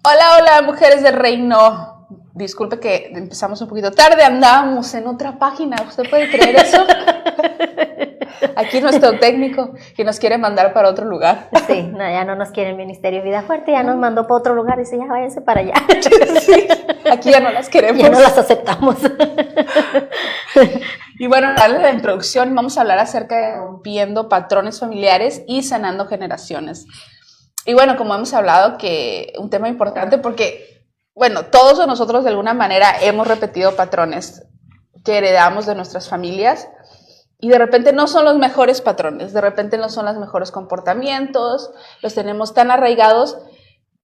Hola, hola, mujeres del reino. Disculpe que empezamos un poquito tarde, andábamos en otra página. ¿Usted puede creer eso? Aquí nuestro técnico que nos quiere mandar para otro lugar. Sí, no, ya no nos quiere el Ministerio Vida Fuerte, ya nos mandó para otro lugar y dice, ya váyanse para allá. Sí, aquí ya no las queremos. Ya no las aceptamos. Y bueno, darle la introducción, vamos a hablar acerca de rompiendo patrones familiares y sanando generaciones. Y bueno, como hemos hablado, que un tema importante porque, bueno, todos nosotros de alguna manera hemos repetido patrones que heredamos de nuestras familias y de repente no son los mejores patrones, de repente no son los mejores comportamientos, los tenemos tan arraigados,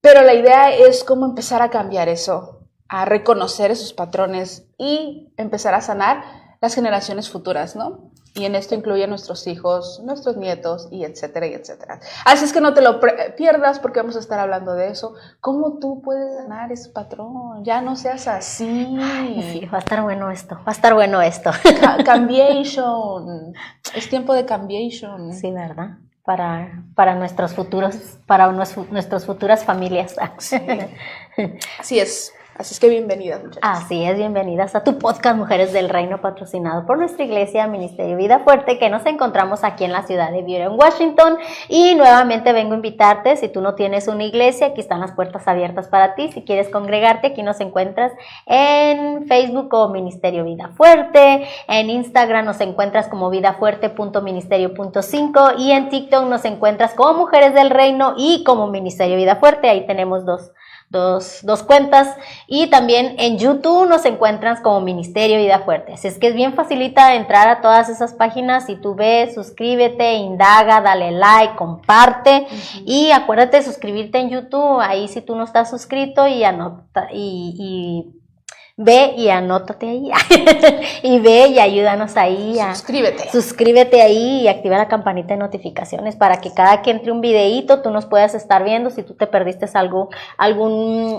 pero la idea es cómo empezar a cambiar eso, a reconocer esos patrones y empezar a sanar las generaciones futuras, ¿no? Y en esto incluye a nuestros hijos, nuestros nietos, y etcétera, y etcétera. Así es que no te lo pierdas porque vamos a estar hablando de eso. ¿Cómo tú puedes ganar ese patrón? Ya no seas así. Ay, sí, va a estar bueno esto, va a estar bueno esto. Cambiation. Es tiempo de cambiation. Sí, ¿verdad? Para nuestros futuros, para nuestras futuras familias. Sí. Así es. Así es que bienvenidas, muchachas. Así es, bienvenidas a tu podcast Mujeres del Reino, patrocinado por nuestra iglesia Ministerio Vida Fuerte, que nos encontramos aquí en la ciudad de Buren, Washington. Y nuevamente vengo a invitarte, si tú no tienes una iglesia, aquí están las puertas abiertas para ti. Si quieres congregarte, aquí nos encuentras en Facebook como Ministerio Vida Fuerte, en Instagram nos encuentras como vidafuerte.ministerio.5 y en TikTok nos encuentras como Mujeres del Reino y como Ministerio Vida Fuerte. Ahí tenemos dos cuentas, y también en YouTube nos encuentras como Ministerio Vida Fuerte. Así es que es bien facilita entrar a todas esas páginas. Si tú ves, suscríbete, indaga, dale like, comparte, y acuérdate de suscribirte en YouTube. Ahí si tú no estás suscrito, y anota y ve y anótate ahí y ve y ayúdanos ahí suscríbete ahí y activa la campanita de notificaciones para que cada que entre un videíto tú nos puedas estar viendo. Si tú te perdiste algún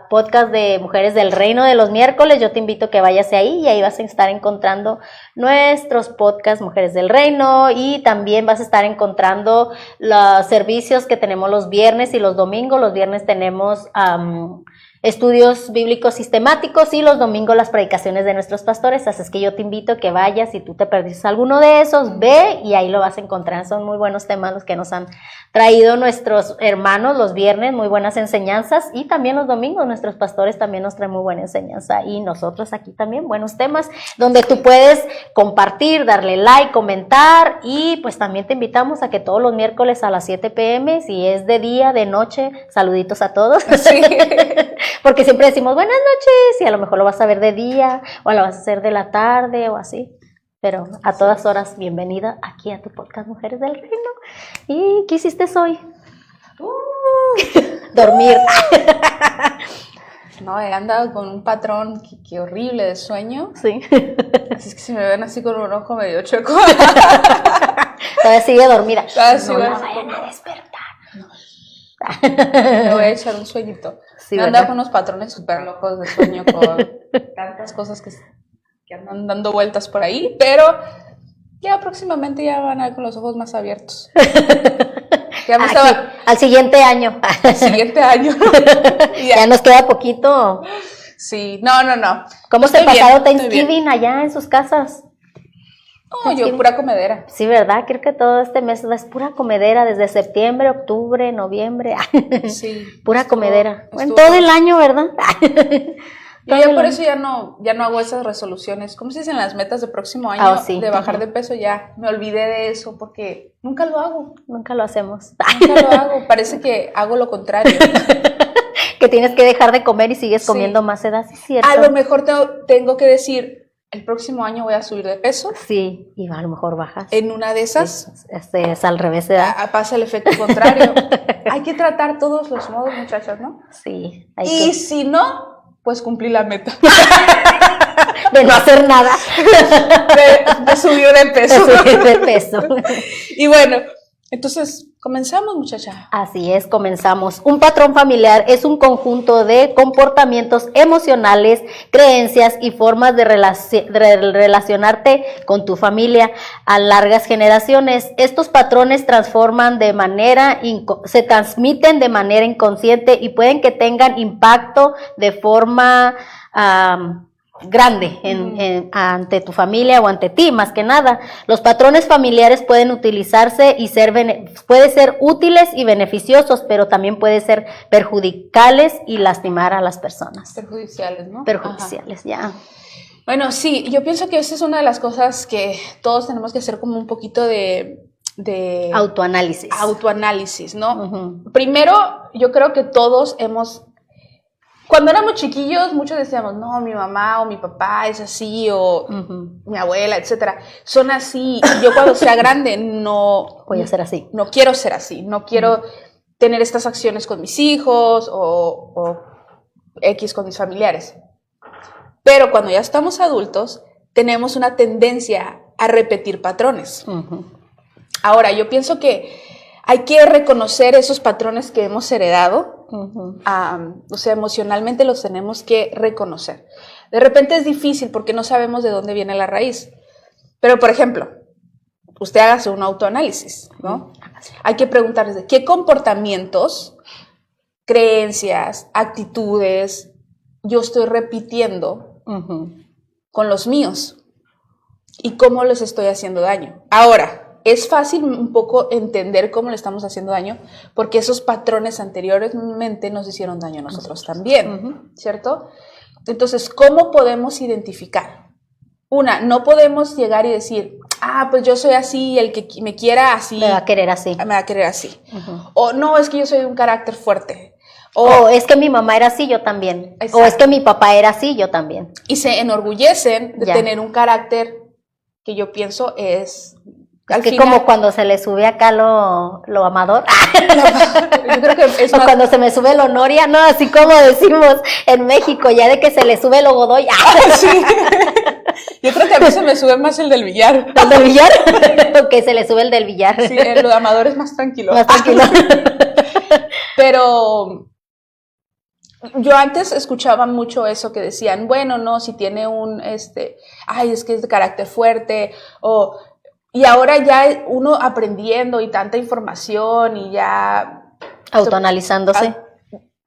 podcast de Mujeres del Reino de los miércoles, yo te invito a que vayas ahí y ahí vas a estar encontrando nuestros podcasts Mujeres del Reino, y también vas a estar encontrando los servicios que tenemos los viernes y los domingos. Los viernes tenemos estudios bíblicos sistemáticos y los domingos las predicaciones de nuestros pastores. Así es que yo te invito a que vayas. Si tú te perdiste alguno de esos, ve y ahí lo vas a encontrar. Son muy buenos temas los que nos han traído nuestros hermanos los viernes, muy buenas enseñanzas, y también los domingos nuestros pastores también nos traen muy buena enseñanza, y nosotros aquí también buenos temas donde tú puedes compartir, darle like, comentar. Y pues también te invitamos a que todos los miércoles a las 7 p.m, si es de día, de noche, saluditos a todos. Sí. Porque siempre decimos buenas noches y a lo mejor lo vas a ver de día o lo vas a hacer de la tarde o así. Pero a todas horas, bienvenida aquí a tu podcast Mujeres del Reino. ¿Y qué hiciste hoy? Dormir. No, he andado con un patrón que horrible de sueño. Sí. Así es que si me ven así con un ojo medio chueco. Todavía sigue dormida. No la vayan a despertar. Me voy a echar un sueñito. Sí, me han dado con unos patrones súper locos de sueño con tantas cosas que andan dando vueltas por ahí, pero ya próximamente ya van a ver con los ojos más abiertos. Al siguiente año. Al siguiente año. Ya nos queda poquito. Sí, no. ¿Cómo se pasaron Thanksgiving allá en sus casas? No, yo pura comedera. Sí, ¿verdad? Creo que todo este mes es pura comedera, desde septiembre, octubre, noviembre. Sí. Pura comedera. En todo el año, ¿verdad? Yo ya por eso ya no hago esas resoluciones. ¿Cómo se dicen las metas de próximo año? Sí. De bajar de peso, ya me olvidé de eso porque nunca lo hago. Nunca lo hacemos. Nunca lo hago. Parece que hago lo contrario. Que tienes que dejar de comer y sigues comiendo más, ¿verdad? Sí, cierto. A lo mejor tengo que decir, el próximo año voy a subir de peso. Sí, y a lo mejor bajas. En una de esas. Sí, es al revés, ¿verdad? Pasa el efecto contrario. Hay que tratar todos los modos, muchachas, ¿no? Sí. Si no, pues cumplí la meta. De no hacer nada. De subir de peso. De subir de peso. Y bueno, entonces, Comenzamos, muchacha. Así es, comenzamos. Un patrón familiar es un conjunto de comportamientos emocionales, creencias y formas de relacionarte con tu familia a largas generaciones. Estos patrones se transmiten de manera inconsciente y pueden que tengan impacto de forma grande ante tu familia o ante ti, más que nada. Los patrones familiares pueden utilizarse y pueden ser útiles y beneficiosos, pero también pueden ser perjudiciales y lastimar a las personas. Perjudiciales, ¿no? Perjudiciales, ya. Bueno, sí, yo pienso que esa es una de las cosas que todos tenemos que hacer como un poquito de autoanálisis, ¿no? Primero, yo creo que todos cuando éramos chiquillos, muchos decíamos, no, mi mamá o mi papá es así, o mi abuela, etcétera, son así. Y yo cuando sea grande no voy a ser así. No quiero ser así, no quiero tener estas acciones con mis hijos o X con mis familiares. Pero cuando ya estamos adultos, tenemos una tendencia a repetir patrones. Ahora, yo pienso que hay que reconocer esos patrones que hemos heredado. O sea, emocionalmente los tenemos que reconocer. De repente es difícil porque no sabemos de dónde viene la raíz. Pero, por ejemplo, usted hágase un autoanálisis, ¿no? Hay que preguntarse, ¿qué comportamientos, creencias, actitudes yo estoy repitiendo con los míos? ¿Y cómo les estoy haciendo daño? Ahora, es fácil un poco entender cómo le estamos haciendo daño, porque esos patrones anteriormente nos hicieron daño a nosotros también, ¿cierto? Entonces, ¿cómo podemos identificar? No podemos llegar y decir, pues yo soy así, y el que me quiera así me va a querer así. Me va a querer así. O no, es que yo soy de un carácter fuerte. O es que mi mamá era así, yo también. Exacto. O es que mi papá era así, yo también. Y se enorgullecen de tener un carácter que yo pienso es... Es que final, como cuando se le sube acá lo amador. Yo creo que es o cuando se me sube lo noria, no, así como decimos en México, ya de que se le sube lo godoy. Sí. Yo creo que a mí se me sube más el del billar. ¿El del billar? Ok, se le sube el del billar. Sí, lo de amador es más tranquilo. Más tranquilo. Pero yo antes escuchaba mucho eso que decían, bueno, no, si tiene es que es de carácter fuerte, y ahora ya uno aprendiendo y tanta información y ya... Autoanalizándose.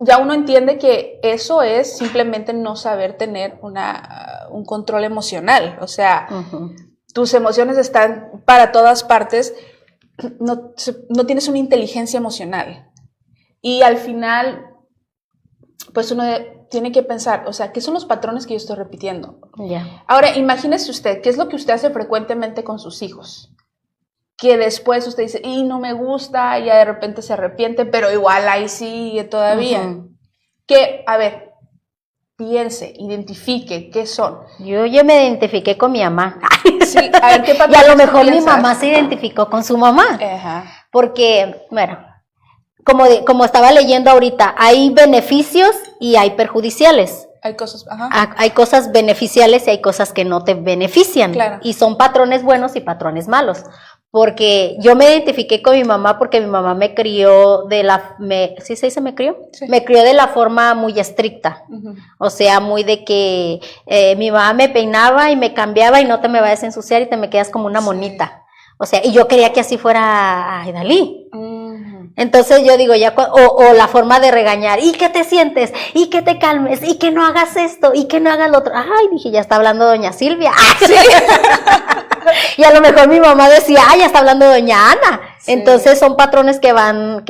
Ya uno entiende que eso es simplemente no saber tener un control emocional. O sea, tus emociones están para todas partes, no tienes una inteligencia emocional. Y al final, pues uno tiene que pensar, o sea, ¿qué son los patrones que yo estoy repitiendo? Yeah. Ahora, imagínese usted, ¿qué es lo que usted hace frecuentemente con sus hijos? Que después usted dice, no me gusta, y ya de repente se arrepiente, pero igual ahí sigue todavía. Que, a ver, piense, identifique, ¿qué son? Yo me identifiqué con mi mamá. Sí, a ver, ¿qué patrones y a lo mejor piensas? Mi mamá se identificó con su mamá. Porque, bueno... Como estaba leyendo ahorita, hay beneficios y hay perjudiciales. Hay cosas, hay cosas beneficiales y hay cosas que no te benefician. Claro. Y son patrones buenos y patrones malos. Porque yo me identifiqué con mi mamá porque mi mamá me crió ¿sí se dice me crió? Sí. Me crió de la forma muy estricta. O sea, muy de que mi mamá me peinaba y me cambiaba y no te me vayas a ensuciar y te me quedas como una monita. O sea, y yo quería que así fuera Aidalí. Entonces yo digo, o la forma de regañar, y que te sientes, y que te calmes, y que no hagas esto, y que no hagas lo otro. Ay, dije, ya está hablando doña Silvia. Sí. Y a lo mejor mi mamá decía, ya está hablando doña Ana. Sí. Entonces son patrones que van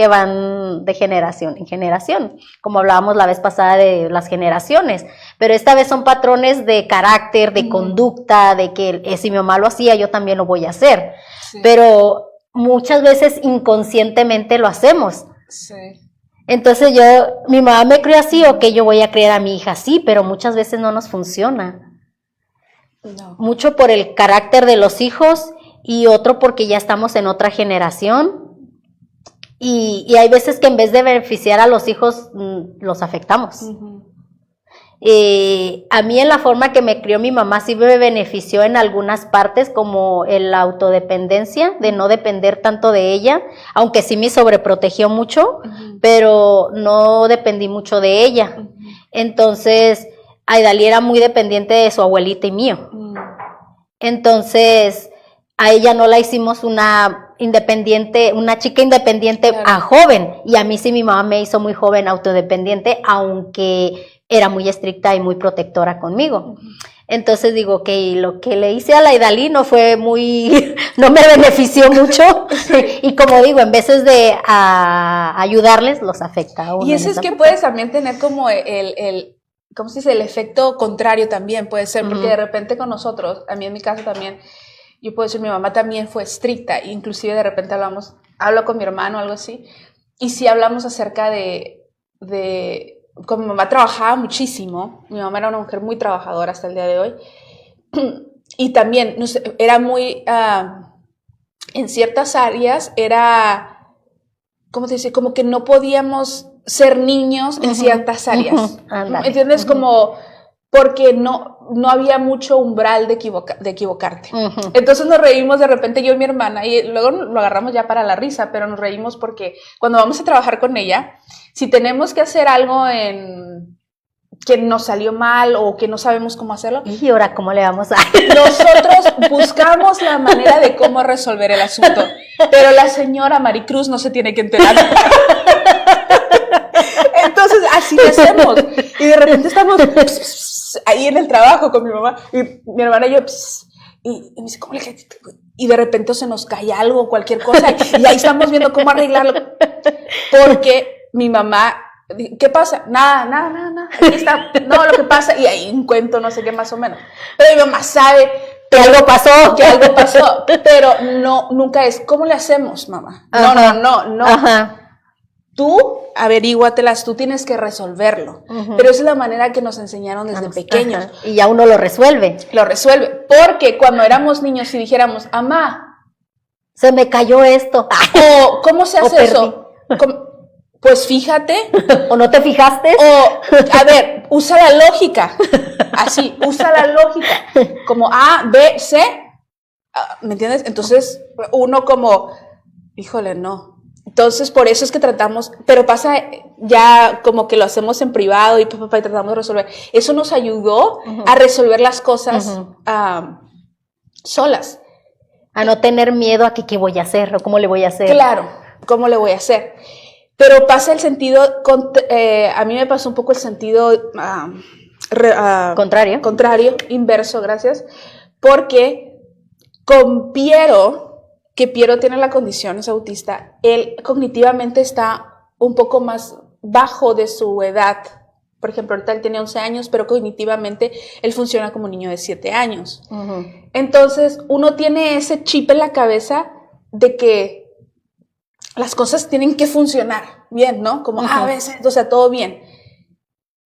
de generación en generación, como hablábamos la vez pasada de las generaciones. Pero esta vez son patrones de carácter, de conducta, de que si mi mamá lo hacía, yo también lo voy a hacer. Sí. Pero muchas veces inconscientemente lo hacemos. Sí. Entonces mi mamá me crió así, yo voy a criar a mi hija así, pero muchas veces no nos funciona. No. Mucho por el carácter de los hijos y otro porque ya estamos en otra generación y hay veces que en vez de beneficiar a los hijos, los afectamos. A mí en la forma que me crió mi mamá sí me benefició en algunas partes, como la autodependencia, de no depender tanto de ella, aunque sí me sobreprotegió mucho, pero no dependí mucho de ella. Entonces, Aidalí era muy dependiente de su abuelita y mío. Entonces, a ella no la hicimos una chica independiente a joven, y a mí sí mi mamá me hizo muy joven autodependiente, aunque era muy estricta y muy protectora conmigo. Entonces digo que lo que le hice a la Aidalí no fue no me benefició mucho, y como digo, en veces de ayudarles, los afecta a uno. Y eso es que puedes también tener como ¿cómo se dice? El efecto contrario también puede ser, porque de repente con nosotros, a mí en mi caso también, yo puedo decir, mi mamá también fue estricta, inclusive de repente hablo con mi hermano o algo así, y sí hablamos acerca como mi mamá trabajaba muchísimo, mi mamá era una mujer muy trabajadora hasta el día de hoy, y también era muy, en ciertas áreas era, ¿cómo te dice? Como que no podíamos ser niños en ciertas áreas, ¿entiendes? Como porque no había mucho umbral de equivocarte. Entonces nos reímos de repente yo y mi hermana, y luego lo agarramos ya para la risa, pero nos reímos porque cuando vamos a trabajar con ella, si tenemos que hacer algo que nos salió mal o que no sabemos cómo hacerlo, ¿y ahora cómo le vamos a...? Nosotros buscamos la manera de cómo resolver el asunto, pero la señora Maricruz no se tiene que enterar. Entonces así lo hacemos, y de repente estamos ahí en el trabajo con mi mamá y mi hermana y yo, y me dice, ¿cómo le cae? Y de repente se nos cae algo, cualquier cosa, y ahí estamos viendo cómo arreglarlo, porque mi mamá, ¿qué pasa? Nada, aquí está, no, lo que pasa, y ahí un cuento, no sé qué más o menos, pero mi mamá sabe que algo pasó, pero nunca es, ¿cómo le hacemos, mamá? No. Ajá. Tú averíguatelas, tú tienes que resolverlo. Pero esa es la manera que nos enseñaron desde pequeños. Ajá. Y ya uno lo resuelve. Porque cuando éramos niños, si dijéramos, mamá, se me cayó esto. O, ¿cómo se hace eso? Pues fíjate. ¿O no te fijaste? O, a ver, usa la lógica. Así, usa la lógica. Como A, B, C. ¿Me entiendes? Entonces, uno como, híjole, no. Entonces, por eso es que tratamos, pero pasa ya como que lo hacemos en privado y tratamos de resolver. Eso nos ayudó a resolver las cosas solas. A no tener miedo a que qué voy a hacer o cómo le voy a hacer. Claro, cómo le voy a hacer. Pero pasa el sentido, a mí me pasó un poco el sentido contrario, inverso, gracias, porque con Piero, que Piero tiene la condición, es autista, él cognitivamente está un poco más bajo de su edad. Por ejemplo, ahorita él tiene 11 años, pero cognitivamente él funciona como un niño de 7 años. Entonces, uno tiene ese chip en la cabeza de que las cosas tienen que funcionar bien, ¿no? Como a veces, o sea, todo bien.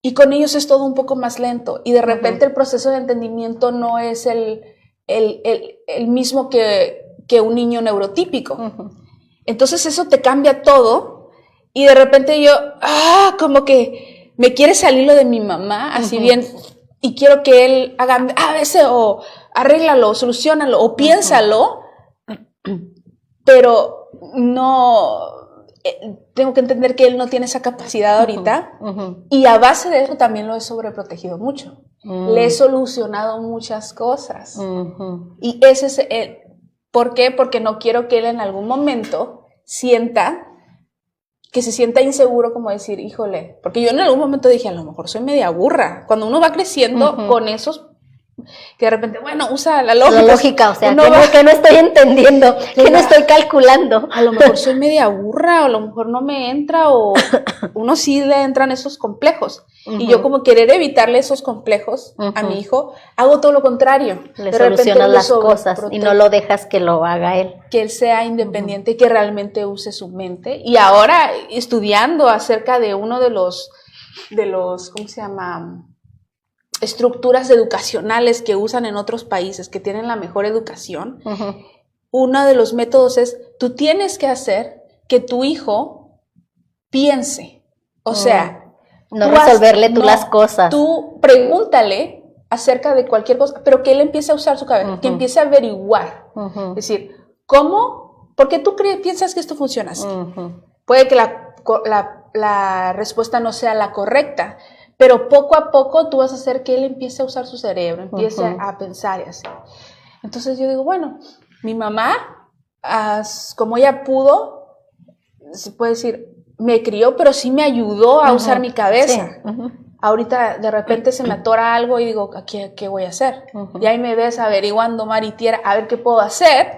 Y con ellos es todo un poco más lento. Y de repente el proceso de entendimiento no es el mismo que un niño neurotípico. Entonces eso te cambia todo y de repente yo, como que me quiere salir lo de mi mamá, así bien, y quiero que él haga a veces o arréglalo, o solucionalo, o piénsalo, pero no, tengo que entender que él no tiene esa capacidad ahorita, y a base de eso también lo he sobreprotegido mucho. Le he solucionado muchas cosas. Y ese es ¿por qué? Porque no quiero que él en algún momento que se sienta inseguro, como decir, híjole, porque yo en algún momento dije, a lo mejor soy media burra. Cuando uno va creciendo con esos, que de repente, bueno, usa la lógica. La lógica, o sea, que no estoy entendiendo, que no estoy calculando. A lo mejor soy media burra, o a lo mejor no me entra, o uno sí le entran esos complejos. Y yo como querer evitarle esos complejos a mi hijo, hago todo lo contrario. Le solucionas las cosas y no lo dejas que lo haga él. Que él sea independiente y que realmente use su mente. Y ahora estudiando acerca de uno de los ¿cómo se llama? Estructuras educacionales que usan en otros países que tienen la mejor educación. Uno de los métodos es, tú tienes que hacer que tu hijo piense. O sea, No resolverle tú las cosas. Tú pregúntale acerca de cualquier cosa, pero que él empiece a usar su cabeza, que empiece a averiguar. Es decir, ¿cómo? ¿Por qué tú piensas que esto funciona así? Puede que la respuesta no sea la correcta, pero poco a poco tú vas a hacer que él empiece a usar su cerebro, empiece a pensar y así. Entonces yo digo, bueno, mi mamá, como ella pudo, se puede decir, me crió, pero sí me ayudó a usar mi cabeza. Sí. Ahorita de repente se me atora algo y digo, ¿qué voy a hacer? Y ahí me ves averiguando mar y tierra, a ver qué puedo hacer.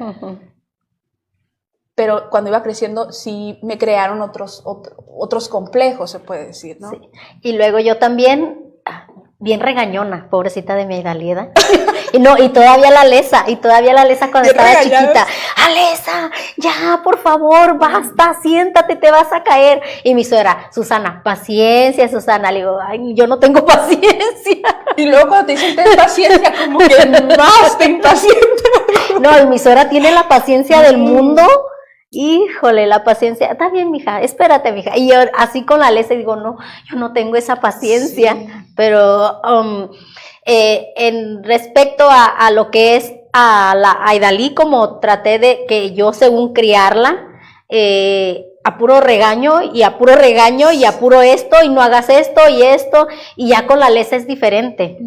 Pero cuando iba creciendo sí me crearon otros complejos, se puede decir, ¿no? Sí. Y luego yo también, bien regañona, pobrecita de mi Aidalida. y todavía la Alesa cuando estaba chiquita. Alesa, ya, por favor, basta, siéntate, te vas a caer. Y mi suegra, Susana, paciencia, Susana. Le digo, ay, yo no tengo paciencia. Y luego cuando te dicen ten paciencia, como que más te impacienta. No, y mi suegra tiene la paciencia del mundo. Híjole, la paciencia, está bien, mija, espérate, mija. Y yo así con la Alesa digo, no, yo no tengo esa paciencia, sí. Pero en respecto a lo que es a la Aidalí, como traté de que yo según criarla, a puro regaño y a puro esto y no hagas esto, y ya con la Alesa es diferente.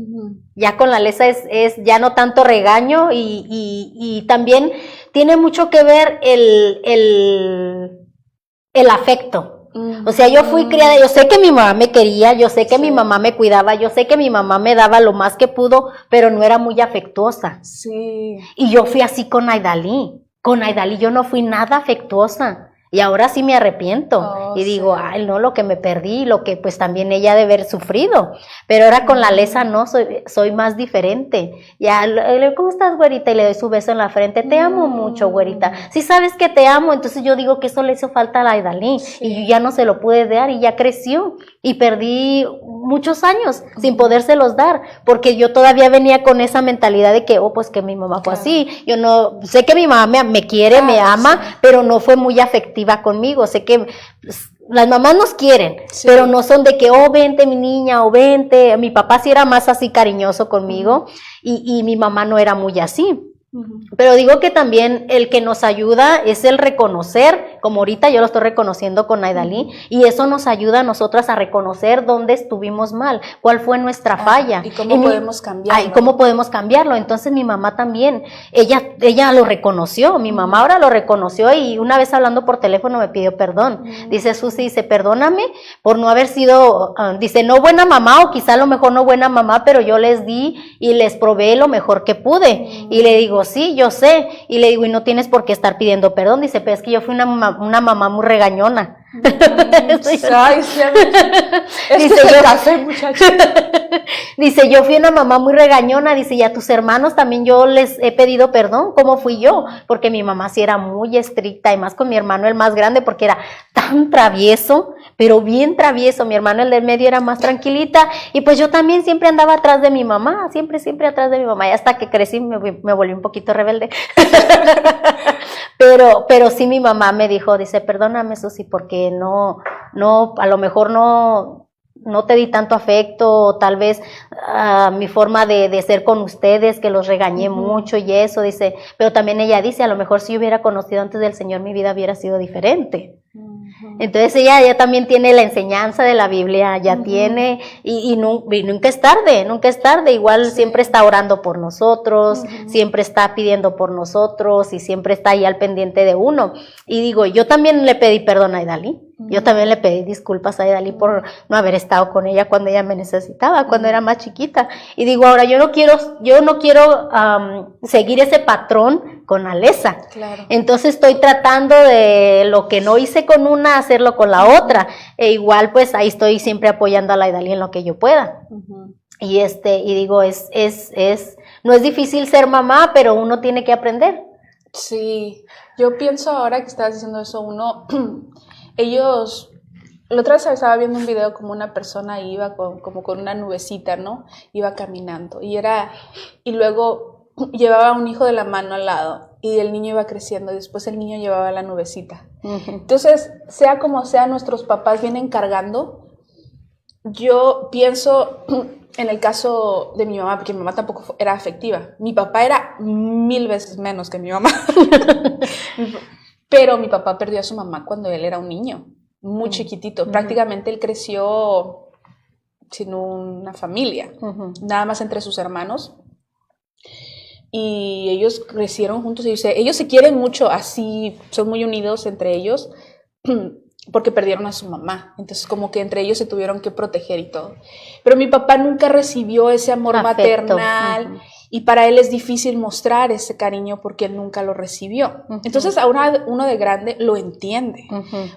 Ya con la Alesa es ya no tanto regaño y también tiene mucho que ver el afecto. O sea, yo fui criada, yo sé que mi mamá me quería, yo sé que mi mamá me cuidaba, yo sé que mi mamá me daba lo más que pudo, pero no era muy afectuosa. Sí. Y yo fui así con Aidalí. Con Aidalí yo no fui nada afectuosa. Y ahora sí me arrepiento. Y digo, ay, no, lo que me perdí, lo que pues también ella debe haber sufrido. Pero ahora con la Alesa no, soy más diferente. Ya, ¿cómo estás, güerita? Y le doy su beso en la frente. Te amo mucho, güerita. Si sabes que te amo, entonces yo digo que eso le hizo falta a la Aidalí. Sí. Y yo ya no se lo pude dar y ya creció. Y perdí muchos años sin podérselos dar. Porque yo todavía venía con esa mentalidad de que, pues que mi mamá fue así. Yo no, sé que mi mamá me quiere, me ama, pero no fue muy afectiva conmigo. Sé que las mamás nos quieren, pero no son de que, vente mi niña, o vente. Mi papá sí era más así cariñoso conmigo y mi mamá no era muy así. Pero digo que también el que nos ayuda es el reconocer, como ahorita yo lo estoy reconociendo con Aidalí, y eso nos ayuda a nosotras a reconocer dónde estuvimos mal, cuál fue nuestra falla. Y cómo podemos cambiarlo. Y cómo podemos cambiarlo. Entonces mi mamá también, ella lo reconoció, mi mamá ahora lo reconoció y una vez hablando por teléfono me pidió perdón. Dice Susi, dice, perdóname por no haber sido, dice, no buena mamá o quizá a lo mejor no buena mamá, pero yo les di y les probé lo mejor que pude. Y le digo, sí, yo sé. Y le digo, y no tienes por qué estar pidiendo perdón. Dice, pero es que yo fui una mamá muy regañona. Ay, sí, dice, yo café, muchacho. Dice, yo fui una mamá muy regañona. Dice, y a tus hermanos también yo les he pedido perdón. ¿Cómo fui yo? Porque mi mamá sí era muy estricta, y más con mi hermano el más grande, porque era tan travieso, pero bien travieso. Mi hermano el del medio era más tranquilita, y pues yo también siempre andaba atrás de mi mamá, siempre atrás de mi mamá, y hasta que crecí me volví un poquito rebelde. Pero sí mi mamá me dijo, dice, perdóname, Susi, porque no, a lo mejor no te di tanto afecto, tal vez mi forma de ser con ustedes, que los regañé mucho y eso, dice, pero también ella dice, a lo mejor si yo hubiera conocido antes del Señor, mi vida hubiera sido diferente. Entonces ella también tiene la enseñanza de la Biblia, ya tiene, y nunca es tarde, igual siempre está orando por nosotros, siempre está pidiendo por nosotros, y siempre está ahí al pendiente de uno. Y digo, yo también le pedí perdón a Aidalí, yo también le pedí disculpas a Aidalí por no haber estado con ella cuando ella me necesitaba, cuando era más chiquita. Y digo, ahora yo no quiero seguir ese patrón con Alesa. Claro. Entonces estoy tratando de lo que no hice con una, hacerlo con la otra. E igual pues ahí estoy siempre apoyando a la Aidalí en lo que yo pueda. Y digo, no es difícil ser mamá, pero uno tiene que aprender. Sí, yo pienso ahora que estabas diciendo eso, ellos, la otra vez estaba viendo un video como una persona iba como con una nubecita, ¿no? Iba caminando y luego llevaba un hijo de la mano al lado y el niño iba creciendo y después el niño llevaba la nubecita. Entonces, sea como sea, nuestros papás vienen cargando yo pienso en el caso de mi mamá, porque mi mamá tampoco era afectiva. Mi papá era 1000 veces menos que mi mamá. Pero mi papá perdió a su mamá cuando él era un niño, muy chiquitito. Prácticamente él creció sin una familia, nada más entre sus hermanos. Y ellos crecieron juntos. Y ellos se quieren mucho, así son muy unidos entre ellos, porque perdieron a su mamá. Entonces como que entre ellos se tuvieron que proteger y todo. Pero mi papá nunca recibió ese amor maternal. Y para él es difícil mostrar ese cariño porque él nunca lo recibió. Entonces ahora uno de grande lo entiende.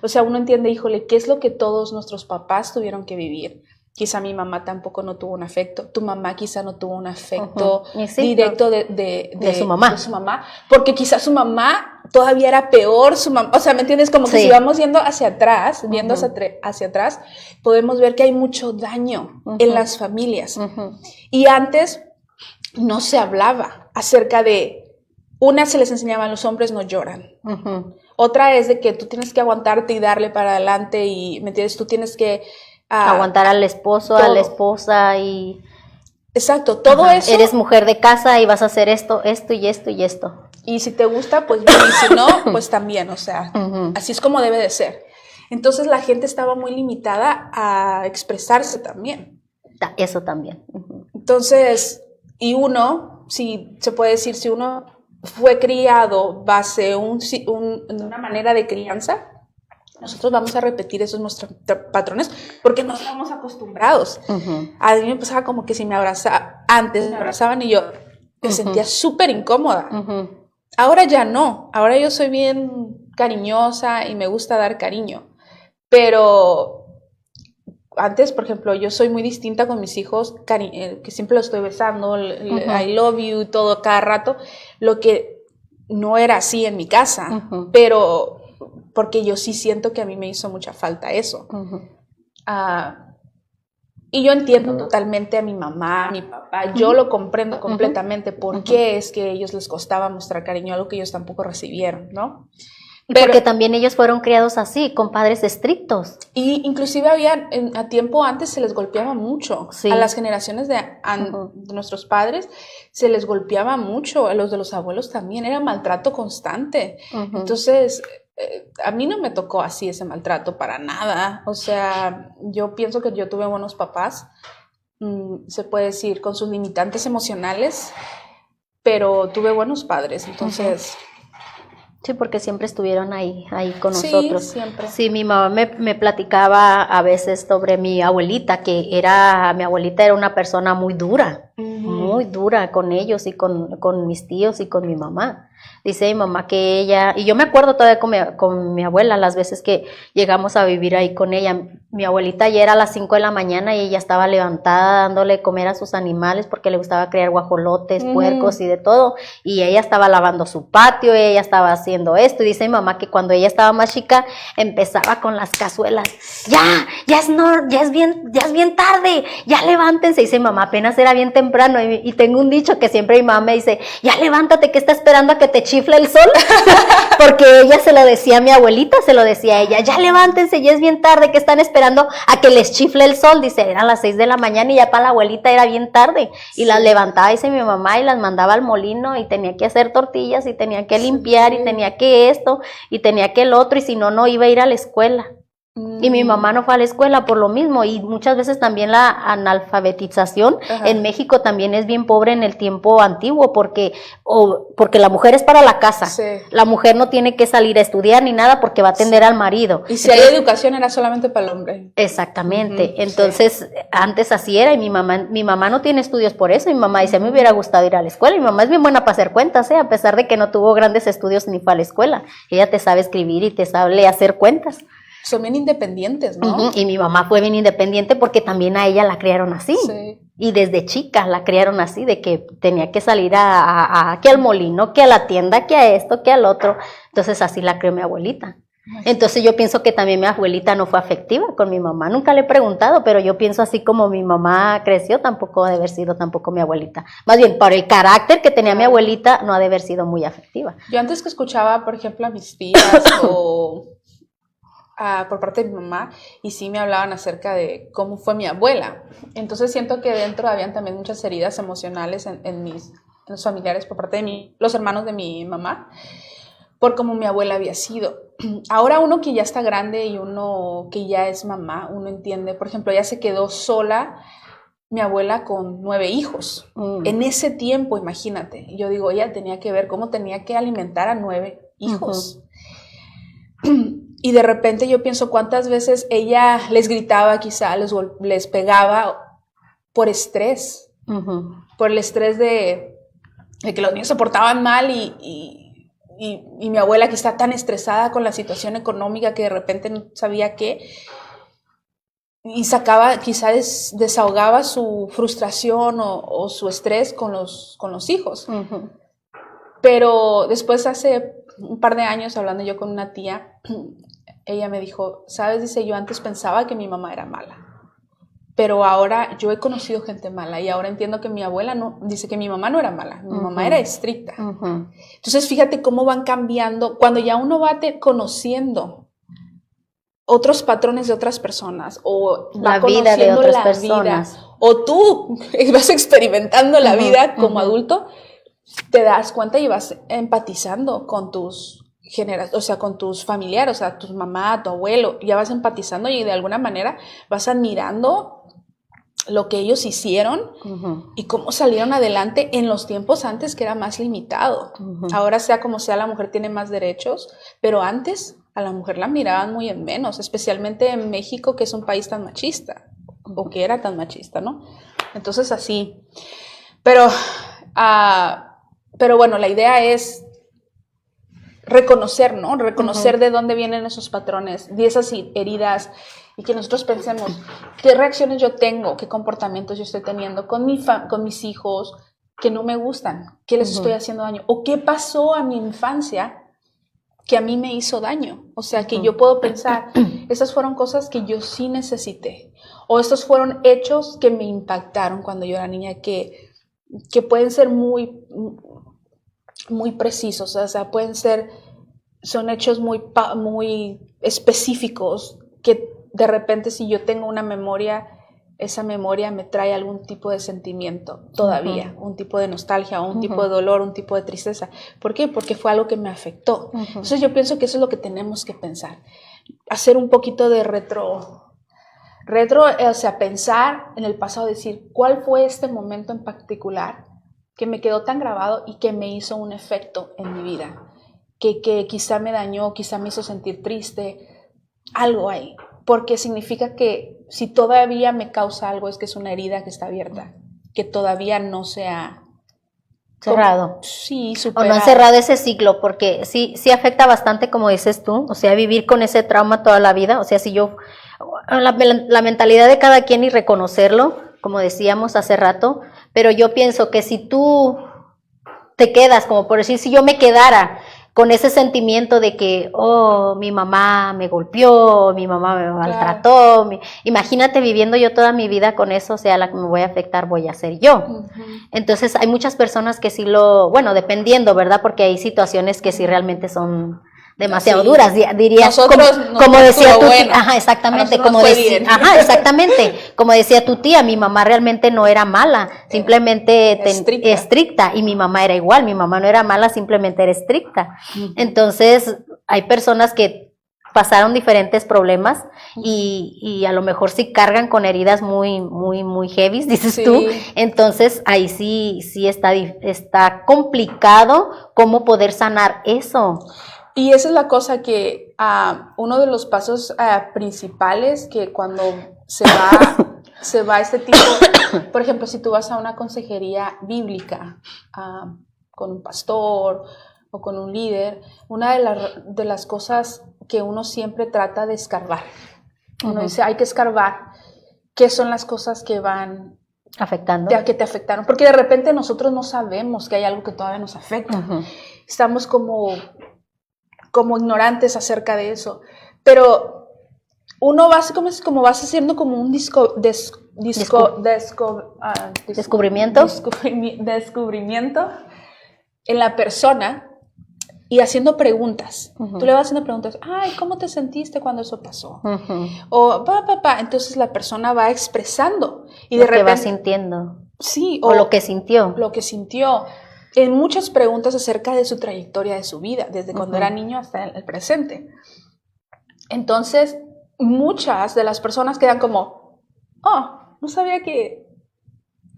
O sea, uno entiende, híjole, ¿qué es lo que todos nuestros papás tuvieron que vivir? Quizá mi mamá tampoco no tuvo un afecto. Tu mamá quizá no tuvo un afecto directo de su mamá. Porque quizá su mamá todavía era peor. Su mamá, o sea, ¿me entiendes? Como que si vamos yendo hacia atrás, viendo hacia atrás, podemos ver que hay mucho daño en las familias. Y antes no se hablaba acerca de, una se les enseñaba, los hombres no lloran. Otra es de que tú tienes que aguantarte y darle para adelante y, ¿me entiendes? Tú tienes que aguantar al esposo, todo. A la esposa y... Exacto, todo eso. Eres mujer de casa y vas a hacer esto, esto y esto y esto. Y si te gusta, pues bien, y si no, pues también, o sea, así es como debe de ser. Entonces la gente estaba muy limitada a expresarse también. Eso también. Entonces, y uno, si se puede decir, si uno fue criado base una manera de crianza, nosotros vamos a repetir esos nuestros patrones porque no estamos acostumbrados. A mí me pasaba como que si antes me abrazaban y yo me sentía súper incómoda. Ahora ya no, ahora yo soy bien cariñosa y me gusta dar cariño, pero antes, por ejemplo, yo soy muy distinta con mis hijos, que siempre los estoy besando, I love you, todo cada rato, lo que no era así en mi casa, pero porque yo sí siento que a mí me hizo mucha falta eso. Y yo entiendo totalmente a mi mamá, a mi papá, yo lo comprendo completamente por qué es que a ellos les costaba mostrar cariño, algo que ellos tampoco recibieron, ¿no? Pero, porque también ellos fueron criados así, con padres estrictos. Y inclusive a tiempo antes se les golpeaba mucho. A las generaciones de nuestros padres se les golpeaba mucho, a los de los abuelos también, era maltrato constante. Entonces, a mí no me tocó así ese maltrato para nada. O sea, yo pienso que yo tuve buenos papás, se puede decir, con sus limitantes emocionales, pero tuve buenos padres, entonces... Sí, porque siempre estuvieron ahí con nosotros. Sí, siempre. Sí, mi mamá me platicaba a veces sobre mi abuelita, mi abuelita era una persona muy dura con ellos y con mis tíos y con mi mamá. Dice mi mamá que ella, y yo me acuerdo todavía con mi abuela, las veces que llegamos a vivir ahí con ella, mi abuelita ya era a las 5 de la mañana y ella estaba levantada dándole comer a sus animales porque le gustaba criar guajolotes, puercos y de todo, y ella estaba lavando su patio, ella estaba haciendo esto, y dice mi mamá que cuando ella estaba más chica empezaba con las cazuelas, ya es bien tarde, ya levántense, dice mi mamá, apenas era bien temprano, y tengo un dicho que siempre mi mamá me dice, ya levántate que está esperando a que te chifle el sol, porque ella se lo decía a mi abuelita, se lo decía a ella, ya levántense, ya es bien tarde, que están esperando a que les chifle el sol, dice, eran las 6 de la mañana y ya para la abuelita era bien tarde, y las levantaba, dice mi mamá, y las mandaba al molino, y tenía que hacer tortillas, y tenía que limpiar, y tenía que esto, y tenía que el otro, y si no, no iba a ir a la escuela. Y mi mamá no fue a la escuela por lo mismo, y muchas veces también la analfabetización en México también es bien pobre en el tiempo antiguo, porque la mujer es para la casa, la mujer no tiene que salir a estudiar ni nada porque va a atender al marido. Y si hay educación era solamente para el hombre. Exactamente, entonces antes así era, y mi mamá no tiene estudios por eso, y mi mamá dice, me hubiera gustado ir a la escuela, y mi mamá es bien buena para hacer cuentas, a pesar de que no tuvo grandes estudios ni fue a la escuela, ella te sabe escribir y te sabe hacer cuentas. Son bien independientes, ¿no? Y mi mamá fue bien independiente porque también a ella la criaron así. Y desde chica la criaron así, de que tenía que salir que al molino, que a la tienda, que a esto, que al otro. Entonces así la crió mi abuelita. Entonces yo pienso que también mi abuelita no fue afectiva con mi mamá. Nunca le he preguntado, pero yo pienso así como mi mamá creció, tampoco ha de haber sido tampoco mi abuelita. Más bien, por el carácter que tenía mi abuelita, no ha de haber sido muy afectiva. Yo antes que escuchaba, por ejemplo, a mis tías o... por parte de mi mamá y sí me hablaban acerca de cómo fue mi abuela. Entonces siento que dentro habían también muchas heridas emocionales en los familiares por parte de los hermanos de mi mamá, por cómo mi abuela había sido. Ahora uno que ya está grande y uno que ya es mamá, uno entiende. Por ejemplo, ella se quedó sola, mi abuela, con 9 hijos. En ese tiempo, imagínate. Yo digo, ella tenía que ver cómo tenía que alimentar a 9 hijos. Y de repente yo pienso cuántas veces ella les gritaba, quizá les pegaba por estrés. Por el estrés de que los niños se portaban mal y mi abuela que está tan estresada con la situación económica que de repente no sabía qué, y sacaba, quizás desahogaba su frustración o su estrés con los hijos. Pero después, hace un par de años, hablando yo con una tía, ella me dijo, ¿sabes? Dice, yo antes pensaba que mi mamá era mala, pero ahora yo he conocido gente mala y ahora entiendo que mi abuela no, dice que mi mamá no era mala, mi mamá era estricta. Entonces fíjate cómo van cambiando, cuando ya uno va conociendo otros patrones de otras personas o va la vida de otras personas, o tú vas experimentando la vida como adulto, te das cuenta y vas empatizando con tus con tus familiares, o sea, tu mamá, tu abuelo, ya vas empatizando y de alguna manera vas admirando lo que ellos hicieron y cómo salieron adelante en los tiempos antes, que era más limitado. Ahora, sea como sea, la mujer tiene más derechos, pero antes a la mujer la miraban muy en menos, especialmente en México, que es un país tan machista, o que era tan machista, ¿no? Entonces así. Pero bueno, la idea es reconocer, ¿no? Reconocer de dónde vienen esos patrones, de esas heridas, y que nosotros pensemos qué reacciones yo tengo, qué comportamientos yo estoy teniendo con mis hijos que no me gustan, qué les estoy haciendo daño, o qué pasó a mi infancia que a mí me hizo daño. O sea, que yo puedo pensar, estas fueron cosas que yo sí necesité, o estos fueron hechos que me impactaron cuando yo era niña, que pueden ser muy precisos, o sea, son hechos muy específicos, que de repente si yo tengo una memoria, esa memoria me trae algún tipo de sentimiento todavía, un tipo de nostalgia, o un tipo de dolor, un tipo de tristeza. ¿Por qué? Porque fue algo que me afectó. Entonces yo pienso que eso es lo que tenemos que pensar, hacer un poquito de retro, o sea, pensar en el pasado, decir, ¿cuál fue este momento en particular que me quedó tan grabado y que me hizo un efecto en mi vida? Que quizá me dañó, quizá me hizo sentir triste, algo ahí. Porque significa que si todavía me causa algo, es que es una herida que está abierta, que todavía no se ha cerrado. Sí, superado. O no han cerrado ese ciclo, porque sí afecta bastante, como dices tú, o sea, vivir con ese trauma toda la vida. O sea, si yo, la mentalidad de cada quien y reconocerlo, como decíamos hace rato, pero yo pienso que si tú te quedas, como por decir, si yo me quedara con ese sentimiento de que, oh, mi mamá me golpeó, mi mamá me maltrató, imagínate viviendo yo toda mi vida con eso, o sea, la que me voy a afectar voy a ser yo. Entonces hay muchas personas que sí bueno, dependiendo, ¿verdad? Porque hay situaciones que sí realmente son demasiado duras, dirías, como decía tu tía, exactamente, como decía tu tía, mi mamá realmente no era mala, simplemente estricta, y mi mamá era igual, mi mamá no era mala, simplemente era estricta. Entonces, hay personas que pasaron diferentes problemas y a lo mejor sí cargan con heridas muy heavy, dices tú, entonces ahí sí está complicado cómo poder sanar eso. Y esa es la cosa que uno de los pasos principales, que cuando se va este tipo, por ejemplo, si tú vas a una consejería bíblica con un pastor o con un líder, una de las cosas que uno siempre trata de escarbar, uno dice, hay que escarbar qué son las cosas que van afectando, que te afectaron, porque de repente nosotros no sabemos que hay algo que todavía nos afecta, estamos como ignorantes acerca de eso, pero uno va como vas haciendo como un descubrimiento en la persona, y haciendo preguntas. Ujú. Tú le vas haciendo preguntas, ay, ¿cómo te sentiste cuando eso pasó? Ujú. O entonces la persona va expresando y Lo de que va repente, sintiendo. sí, O lo que sintió. lo que sintió. En muchas preguntas acerca de su trayectoria de su vida, desde cuando Ujú. era niño hasta el presente. Entonces, muchas de las personas quedan como, oh, no sabía que,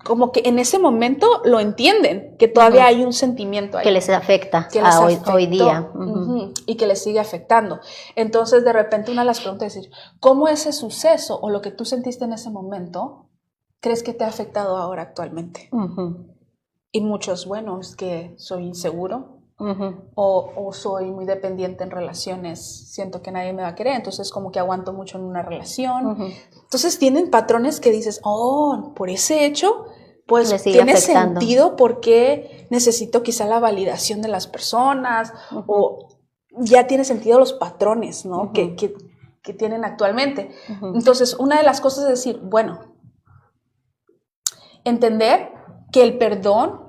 como que en ese momento lo entienden, que todavía Ujú. hay un sentimiento ahí. Que les afecta Que les a hoy afectó, día. Ujú. y que les sigue afectando. Entonces, de repente, una de las preguntas es decir, ¿cómo ese suceso o lo que tú sentiste en ese momento crees que te ha afectado ahora actualmente? Ujú. Y muchos, bueno, es que soy inseguro, Ujú. o soy muy dependiente en relaciones, siento que nadie me va a querer, entonces como que aguanto mucho en una relación. Ujú. Entonces tienen patrones que dices, oh, por ese hecho, pues Le sigue tiene afectando. sentido porque necesito quizá la validación de las personas, Ujú. o ya tiene sentido los patrones, ¿no? Ujú. que tienen actualmente. Ujú. Entonces, una de las cosas es decir, bueno, entender que el perdón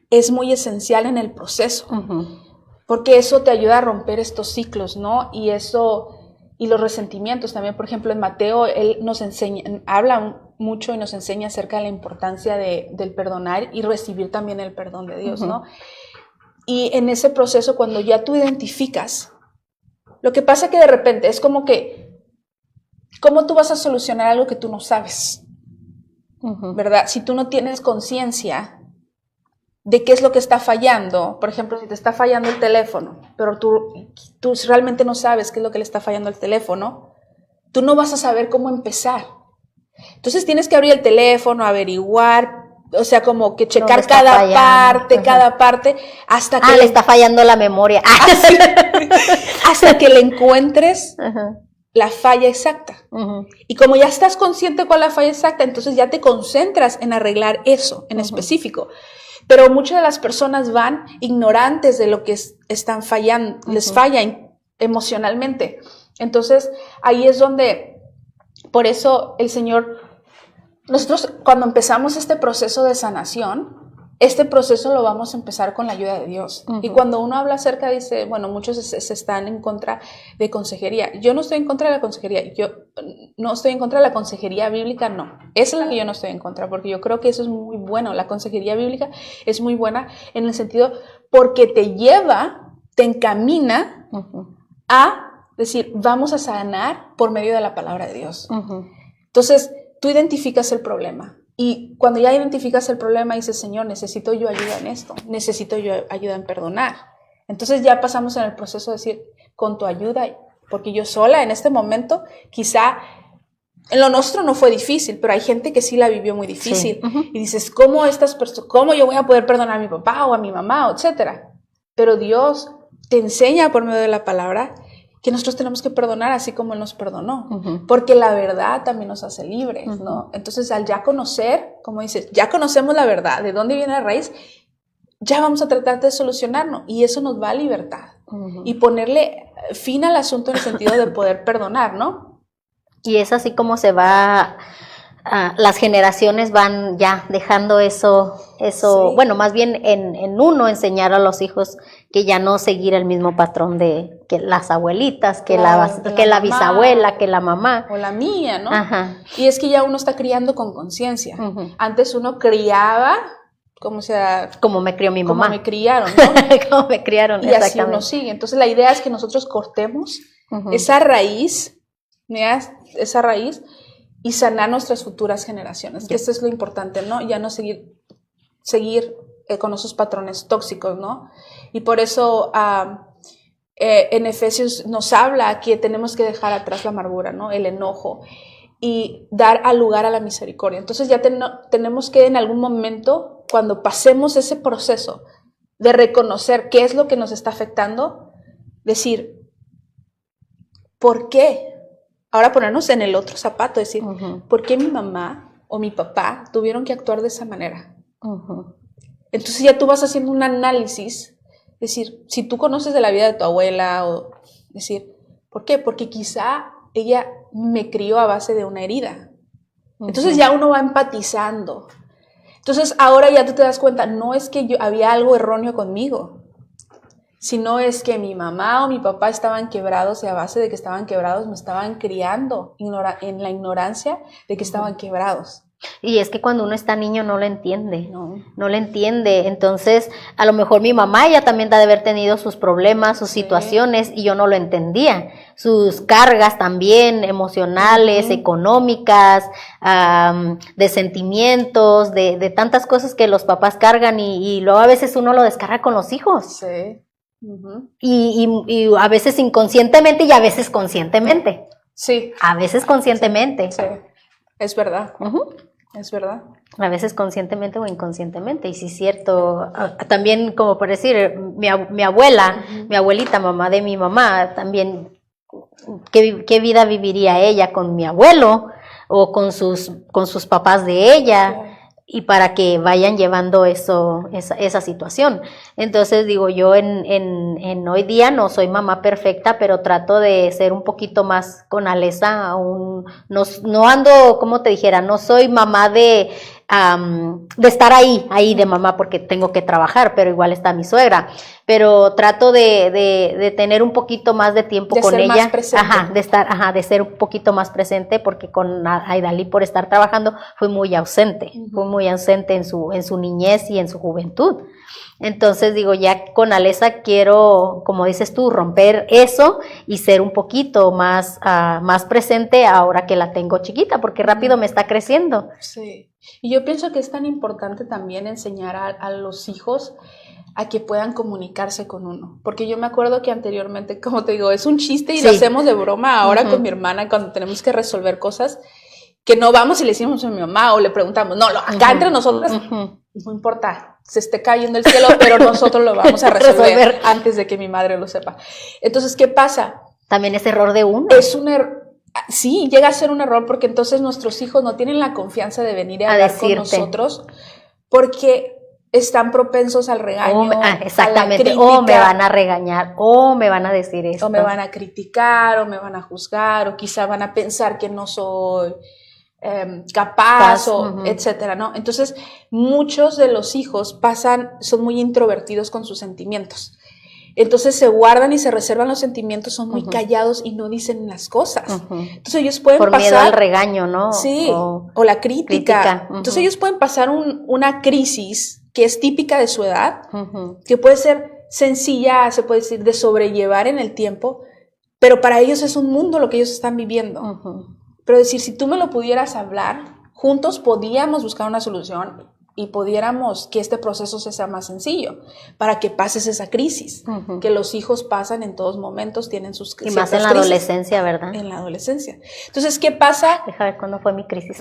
es muy esencial en el proceso, Ujú. porque eso te ayuda a romper estos ciclos, ¿no? Y los resentimientos también. Por ejemplo, en Mateo, él nos enseña, habla mucho y nos enseña acerca de la importancia del perdonar y recibir también el perdón de Dios, Ujú. ¿no? Y en ese proceso, cuando ya tú identificas, lo que pasa que de repente es como que, ¿cómo tú vas a solucionar algo que tú no sabes? Ujú. ¿Verdad? Si tú no tienes conciencia de qué es lo que está fallando. Por ejemplo, si te está fallando el teléfono, pero tú realmente no sabes qué es lo que le está fallando al teléfono, tú no vas a saber cómo empezar. Entonces tienes que abrir el teléfono, averiguar, o sea, como que checar está fallando? cada parte, hasta que le está fallando la memoria. hasta que le encuentres Ajá. la falla exacta. Ujú. Y como ya estás consciente cuál es la falla exacta, entonces ya te concentras en arreglar eso en Ujú. específico. Pero muchas de las personas van ignorantes de lo que están fallando, les Ujú. falla emocionalmente. Entonces, ahí es donde, por eso el Señor, nosotros cuando empezamos este proceso de sanación, este proceso lo vamos a empezar con la ayuda de Dios. Ujú. Y cuando uno habla acerca, dice, bueno, muchos se están en contra de consejería. Yo no estoy en contra de la consejería. Yo no estoy en contra de la consejería bíblica, no. Esa es la que yo no estoy en contra, porque yo creo que eso es muy bueno. La consejería bíblica es muy buena en el sentido porque te lleva, te encamina Ujú. a decir, vamos a sanar por medio de la palabra de Dios. Ujú. Entonces, tú identificas el problema. Y cuando ya identificas el problema, dices, Señor, necesito yo ayuda en esto, necesito yo ayuda en perdonar. Entonces ya pasamos en el proceso de decir, con tu ayuda, porque yo sola en este momento, quizá en lo nuestro no fue difícil, pero hay gente que sí la vivió muy difícil. Sí. Uh-huh. Y dices, ¿cómo yo voy a poder perdonar a mi papá o a mi mamá, etcétera? Pero Dios te enseña por medio de la palabra que nosotros tenemos que perdonar así como Él nos perdonó, Uh-huh. porque la verdad también nos hace libres, Uh-huh. ¿no? Entonces, al ya conocer, como dices, ya conocemos la verdad, de dónde viene la raíz, ya vamos a tratar de solucionarlo y eso nos va a libertad. Uh-huh. Y ponerle fin al asunto en el sentido de poder perdonar, ¿no? Y es así como se va... las generaciones van ya dejando eso sí. Bueno, más bien en uno enseñar a los hijos que ya no seguir el mismo patrón de que las abuelitas, que la bisabuela, que la mamá. O la mía, ¿no? Ajá. Y es que ya uno está criando con conciencia. Uh-huh. Antes uno criaba como me crió mi mamá. Como me criaron, ¿no? Como me criaron, y así uno sigue. Entonces la idea es que nosotros cortemos uh-huh. esa raíz, y sanar nuestras futuras generaciones, que esto es lo importante, ¿no? Ya no seguir con esos patrones tóxicos, ¿no? Y por eso en Efesios nos habla que tenemos que dejar atrás la amargura, ¿no? El enojo y dar lugar a la misericordia. Entonces ya tenemos que en algún momento, cuando pasemos ese proceso de reconocer qué es lo que nos está afectando, decir, ¿por qué? Ahora ponernos en el otro zapato, decir, uh-huh. ¿por qué mi mamá o mi papá tuvieron que actuar de esa manera? Uh-huh. Entonces ya tú vas haciendo un análisis, decir, si tú conoces de la vida de tu abuela, o decir, ¿por qué? Porque quizá ella me crió a base de una herida. Uh-huh. Entonces ya uno va empatizando. Entonces ahora ya tú te das cuenta, no es que había algo erróneo conmigo, sino es que mi mamá o mi papá estaban quebrados y a base de que estaban quebrados me estaban criando en la ignorancia de que estaban quebrados. Y es que cuando uno está niño no lo entiende, no lo entiende. Entonces, a lo mejor mi mamá ella también ha de haber tenido sus problemas, sus situaciones, y yo no lo entendía. Sus cargas también emocionales, económicas, de sentimientos, de tantas cosas que los papás cargan y luego a veces uno lo descarga con los hijos. Sí. Y a veces inconscientemente y a veces conscientemente. Sí. A veces conscientemente. Sí. Es verdad. Es verdad. A veces conscientemente o inconscientemente, y sí es cierto. También, como por decir, mi abuela, mi abuelita, mamá de mi mamá, también, ¿qué vida viviría ella con mi abuelo o con sus papás de ella? Y para que vayan llevando esa situación. Entonces digo, yo en hoy día no soy mamá perfecta, pero trato de ser un poquito más con Alesa, no ando, como te dijera, no soy mamá de estar ahí de mamá porque tengo que trabajar, pero igual está mi suegra, pero trato de tener un poquito más de tiempo con ella, más presente. de ser un poquito más presente, porque con Aidalí por estar trabajando fui muy ausente, en su niñez y en su juventud. Entonces digo, ya con Alesa quiero, como dices tú, romper eso y ser un poquito más presente ahora que la tengo chiquita, porque rápido me está creciendo. Sí, y yo pienso que es tan importante también enseñar a los hijos a que puedan comunicarse con uno, porque yo me acuerdo que anteriormente, como te digo, es un chiste y lo hacemos de broma ahora con mi hermana cuando tenemos que resolver cosas que no vamos y le decimos a mi mamá o le preguntamos, no, acá entre nosotros, no importa, se esté cayendo el cielo, pero nosotros lo vamos a resolver antes de que mi madre lo sepa. Entonces, ¿qué pasa? También es error de uno. Es un error. Sí, llega a ser un error porque entonces nuestros hijos no tienen la confianza de venir a hablar con nosotros porque están propensos al regaño, exactamente, a la crítica, o me van a regañar, o me van a decir esto, o me van a criticar, o me van a juzgar, o quizá van a pensar que no soy capaz, etcétera, ¿no? Entonces, muchos de los hijos son muy introvertidos con sus sentimientos. Entonces se guardan y se reservan los sentimientos, son muy callados y no dicen las cosas. Entonces ellos pueden pasar... Por miedo al regaño, ¿no? Sí, o la crítica. Entonces ellos pueden pasar una crisis que es típica de su edad, que puede ser sencilla, se puede decir, de sobrellevar en el tiempo, pero para ellos es un mundo lo que ellos están viviendo. Pero decir, si tú me lo pudieras hablar, juntos podíamos buscar una solución y pudiéramos que este proceso sea más sencillo para que pases esa crisis que los hijos pasan en todos momentos, tienen sus crisis. Y más en la adolescencia, ¿verdad? En la adolescencia. Entonces, ¿qué pasa? Deja ver cuándo fue mi crisis.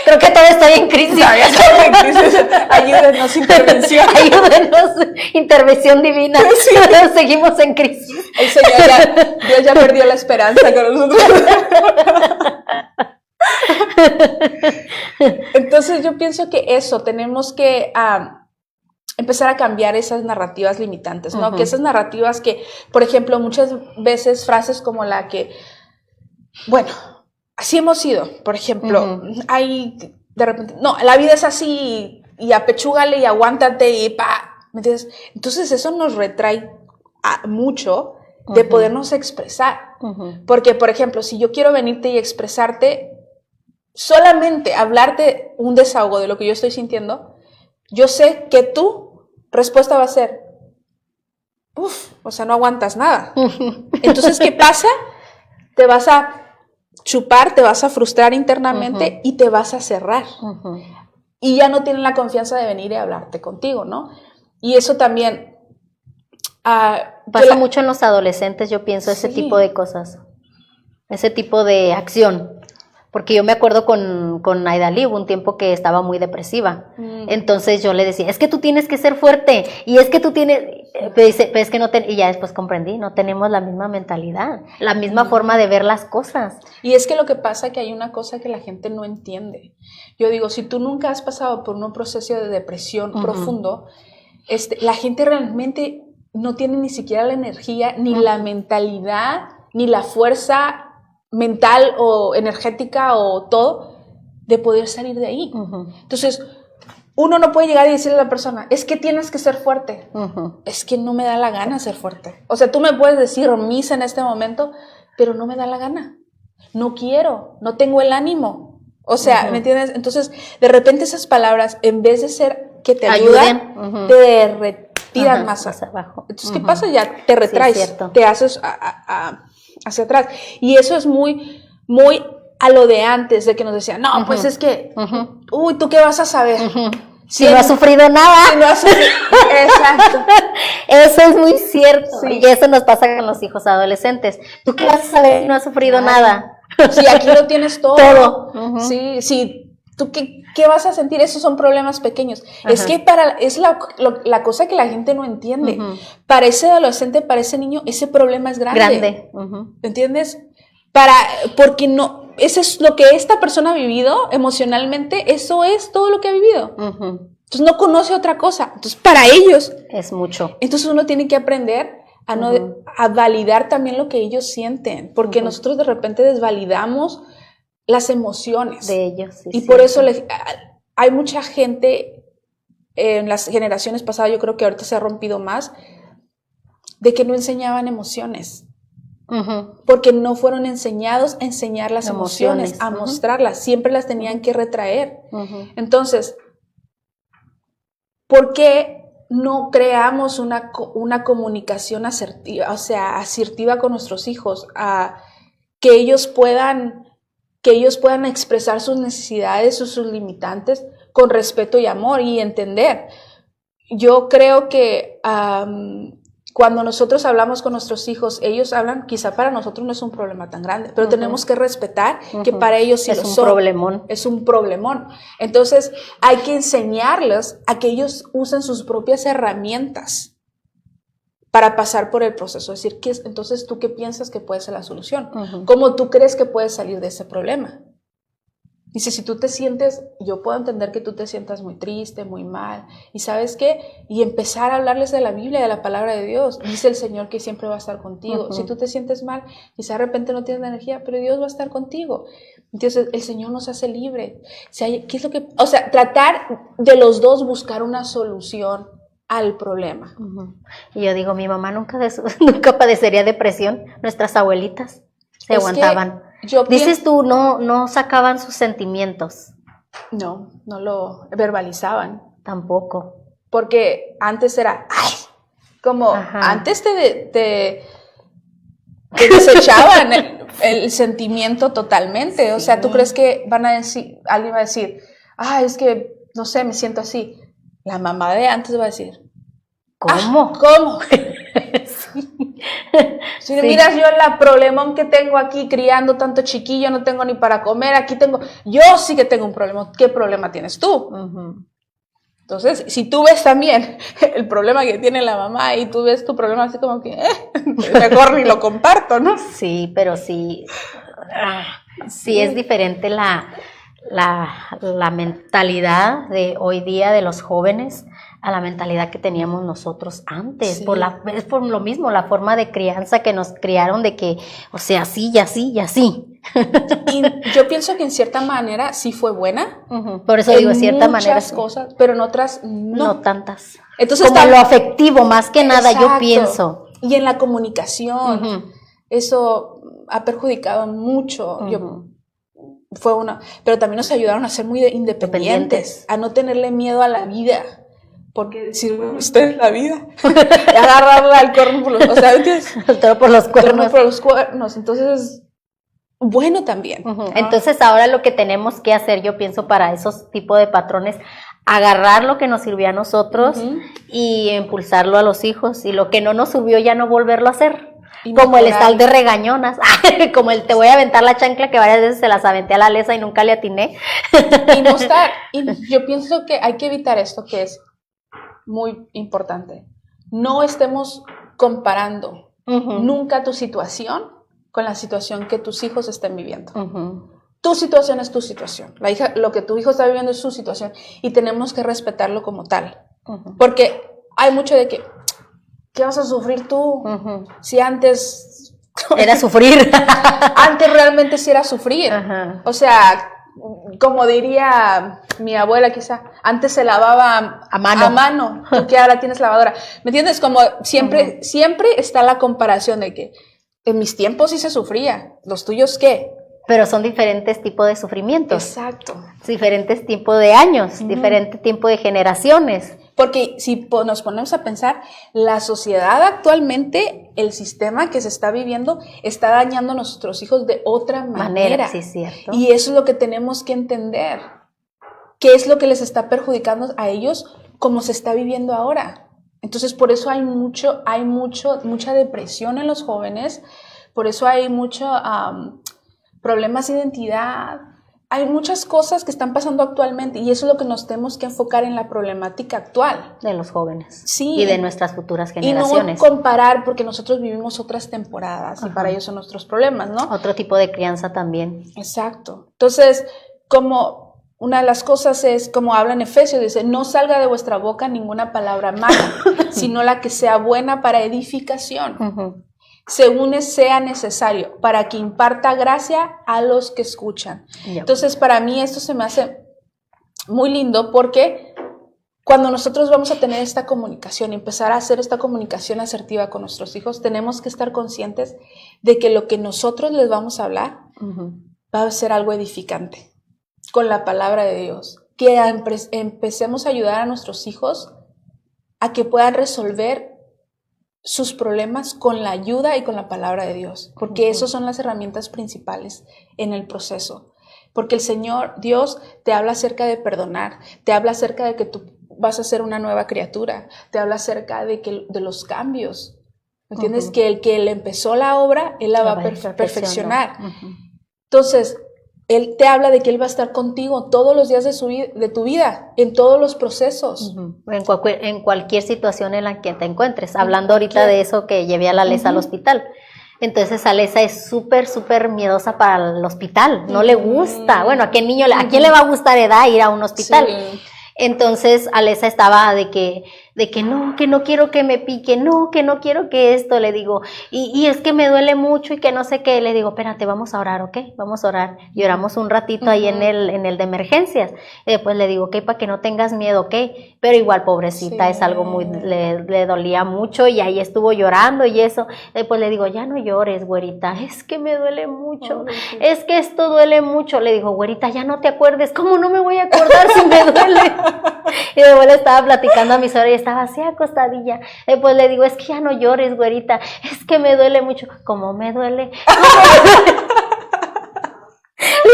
Creo que todavía estoy en crisis. Todavía estoy en crisis. Ayúdenos, intervención. Ayúdenos, intervención divina. Sí. Seguimos en crisis. El Señor Dios ya perdió la esperanza con nosotros. Entonces yo pienso que tenemos que empezar a cambiar esas narrativas limitantes, ¿no? Que esas narrativas que, por ejemplo, muchas veces frases como la que, bueno, así hemos sido, por ejemplo, hay de repente, no, la vida es así y apechúgale y aguántate y ¿me entiendes? Entonces eso nos retrae mucho de podernos expresar, porque, por ejemplo, si yo quiero venirte y expresarte, solamente hablarte un desahogo de lo que yo estoy sintiendo, yo sé que tu respuesta va a ser, o sea, no aguantas nada. Entonces, ¿qué pasa? Te vas a chupar, te vas a frustrar internamente y te vas a cerrar. Y ya no tienen la confianza de venir y hablarte contigo, ¿no? Y eso también... pasa mucho en los adolescentes, yo pienso, ese tipo de cosas, ese tipo de acción. Porque yo me acuerdo con Aidalí, hubo un tiempo que estaba muy depresiva. Entonces yo le decía, es que tú tienes que ser fuerte, y es que tú tienes, pero es que y ya después comprendí, no tenemos la misma mentalidad, la misma forma de ver las cosas. Y es que lo que pasa es que hay una cosa que la gente no entiende. Yo digo, si tú nunca has pasado por un proceso de depresión profundo, la gente realmente no tiene ni siquiera la energía, ni la mentalidad, ni la fuerza mental o energética o todo, de poder salir de ahí. Entonces, uno no puede llegar y decirle a la persona, es que tienes que ser fuerte. Ujú. Es que no me da la gana ser fuerte. O sea, tú me puedes decir misa en este momento, pero no me da la gana. No quiero, no tengo el ánimo. O sea, ¿me entiendes? Entonces, de repente esas palabras, en vez de ser que te ayudan, Ayuden. te retiran más abajo. Entonces, ¿qué pasa? Ya te retraes, cierto. te haces hacia atrás. Y eso es muy, muy a lo de antes, de que nos decían, no, pues es que, uy, ¿tú qué vas a saber? Si no has sufrido nada. Si no has sufrido. Exacto. Eso es muy cierto. Sí. Y eso nos pasa con los hijos adolescentes. ¿Tú qué vas a saber si no has sufrido nada? Sí, aquí lo tienes todo. Todo. Sí, sí. ¿Tú qué vas a sentir? Esos son problemas pequeños. Ajá. Es que es la cosa que la gente no entiende. Para ese adolescente, para ese niño, ese problema es grande. ¿Entiendes? Porque no, eso es lo que esta persona ha vivido emocionalmente, eso es todo lo que ha vivido. Entonces no conoce otra cosa. Entonces para ellos es mucho. Entonces uno tiene que aprender a validar también lo que ellos sienten, porque nosotros de repente desvalidamos las emociones de ellos. Sí, y por eso hay mucha gente en las generaciones pasadas, yo creo que ahorita se ha rompido más, de que no enseñaban emociones. Porque no fueron enseñados a enseñar las emociones, a mostrarlas, siempre las tenían que retraer. Entonces, ¿por qué no creamos una comunicación asertiva, o sea, asertiva con nuestros hijos, que ellos puedan expresar sus necesidades, sus limitantes con respeto y amor y entender? Yo creo que cuando nosotros hablamos con nuestros hijos, ellos hablan, quizá para nosotros no es un problema tan grande, pero tenemos que respetar que para ellos sí lo son. Es un problemón. Es un problemón. Entonces, hay que enseñarles a que ellos usen sus propias herramientas para pasar por el proceso. Es decir, entonces, ¿tú qué piensas que puede ser la solución? ¿Cómo tú crees que puedes salir de ese problema? Dice, si tú te sientes, yo puedo entender que tú te sientas muy triste, muy mal, y ¿sabes qué? Y empezar a hablarles de la Biblia, de la palabra de Dios. Dice el Señor que siempre va a estar contigo. Si tú te sientes mal, quizá de repente no tienes energía, pero Dios va a estar contigo. Entonces, el Señor nos hace libre. ¿Qué es lo que? O sea, tratar de los dos buscar una solución al problema. Y yo digo, mi mamá nunca padecería depresión, nuestras abuelitas se aguantaban. Dices tú, no sacaban sus sentimientos. No lo verbalizaban. Tampoco. Porque antes era, ¡ay! Como antes te desechaban el sentimiento totalmente. Sí. O sea, ¿tú crees que alguien va a decir, es que, no sé, me siento así? La mamá de antes va a decir, ¿cómo? ¿Cómo? Si miras yo el problemón que tengo aquí criando tanto chiquillo, no tengo ni para comer, yo sí que tengo un problema. ¿Qué problema tienes tú? Entonces, si tú ves también el problema que tiene la mamá y tú ves tu problema así como que mejor ni lo comparto, ¿no? Sí, pero sí es diferente la mentalidad de hoy día de los jóvenes a la mentalidad que teníamos nosotros antes, sí. Es por lo mismo, la forma de crianza que nos criaron de que, o sea, así y así y así. Y yo pienso que en cierta manera sí fue buena. Por eso digo, en cierta manera. Muchas cosas, pero en otras no. No tantas. Entonces, como lo afectivo, más que nada, exacto. Yo pienso. Y en la comunicación, eso ha perjudicado mucho. Pero también nos ayudaron a ser muy independientes, a no tenerle miedo a la vida. Porque decir, usted la vida, agarrarla al cuerno por el toro por los cuernos. Entonces, bueno también. Entonces, ahora lo que tenemos que hacer, yo pienso, para esos tipos de patrones, agarrar lo que nos sirvió a nosotros y impulsarlo a los hijos, y lo que no nos sirvió ya no volverlo a hacer. Como el estar de regañonas, como el te voy a aventar la chancla, que varias veces se las aventé a la Lesa y nunca le atiné. Y yo pienso que hay que evitar esto, que es muy importante. No estemos comparando nunca tu situación con la situación que tus hijos estén viviendo. Tu situación es tu situación. Lo que tu hijo está viviendo es su situación y tenemos que respetarlo como tal. Porque hay mucho de que, ¿qué vas a sufrir tú? Si antes era sufrir. Antes realmente sí era sufrir. O sea, como diría mi abuela quizá, antes se lavaba a mano, tú que ahora tienes lavadora. ¿Me entiendes? Como siempre está la comparación de que en mis tiempos sí se sufría, ¿los tuyos qué? Pero son diferentes tipos de sufrimientos. Exacto. Diferentes tipos de años, diferente tiempo de generaciones. Porque si nos ponemos a pensar, la sociedad actualmente, el sistema que se está viviendo, está dañando a nuestros hijos de otra manera. Sí, es cierto. Y eso es lo que tenemos que entender. ¿Qué es lo que les está perjudicando a ellos como se está viviendo ahora? Entonces, por eso hay mucha depresión en los jóvenes, por eso hay mucho problemas de identidad. Hay muchas cosas que están pasando actualmente y eso es lo que nos tenemos que enfocar en la problemática actual. De los jóvenes. Sí. Y de nuestras futuras generaciones. Y no comparar porque nosotros vivimos otras temporadas y para ellos son nuestros problemas, ¿no? Otro tipo de crianza también. Exacto. Entonces, como una de las cosas es, como habla en Efesios, dice, no salga de vuestra boca ninguna palabra mala, sino la que sea buena para edificación. Según sea necesario, para que imparta gracia a los que escuchan. Entonces, para mí esto se me hace muy lindo porque cuando nosotros vamos a tener esta comunicación, empezar a hacer esta comunicación asertiva con nuestros hijos, tenemos que estar conscientes de que lo que nosotros les vamos a hablar va a ser algo edificante, con la palabra de Dios. Que empecemos a ayudar a nuestros hijos a que puedan resolver sus problemas con la ayuda y con la palabra de Dios, porque esas son las herramientas principales en el proceso, porque el Señor, Dios, te habla acerca de perdonar, te habla acerca de que tú vas a ser una nueva criatura, te habla acerca de los cambios, ¿me entiendes? Que el que le empezó la obra, Él la va a perfeccionar. Entonces, Él te habla de que Él va a estar contigo todos los días de tu vida, en todos los procesos. En cualquier situación en la que te encuentres. Hablando ahorita de eso que llevé a la Alesa al hospital. Entonces Alesa es súper miedosa para el hospital. No le gusta. Bueno, ¿a quién le va a gustar ir a un hospital? Sí. Entonces Alesa estaba de que no quiero que me pique, que no quiero que esto, le digo, y es que me duele mucho y que no sé qué, le digo, espérate, vamos a orar, ¿ok? Vamos a orar. Y oramos un ratito ahí en el de emergencias. Y después le digo, ok, para que no tengas miedo, ok, pero igual pobrecita, es algo muy, le dolía mucho y ahí estuvo llorando y eso. Después le digo, ya no llores, güerita, es que me duele mucho, es que esto duele mucho. Le digo, güerita, ya no te acuerdes, ¿cómo no me voy a acordar si me duele? Y después le estaba platicando a mi suegra y estaba así acostadilla. Después le digo, es que ya no llores, güerita, es que me duele mucho. ¿Cómo me duele?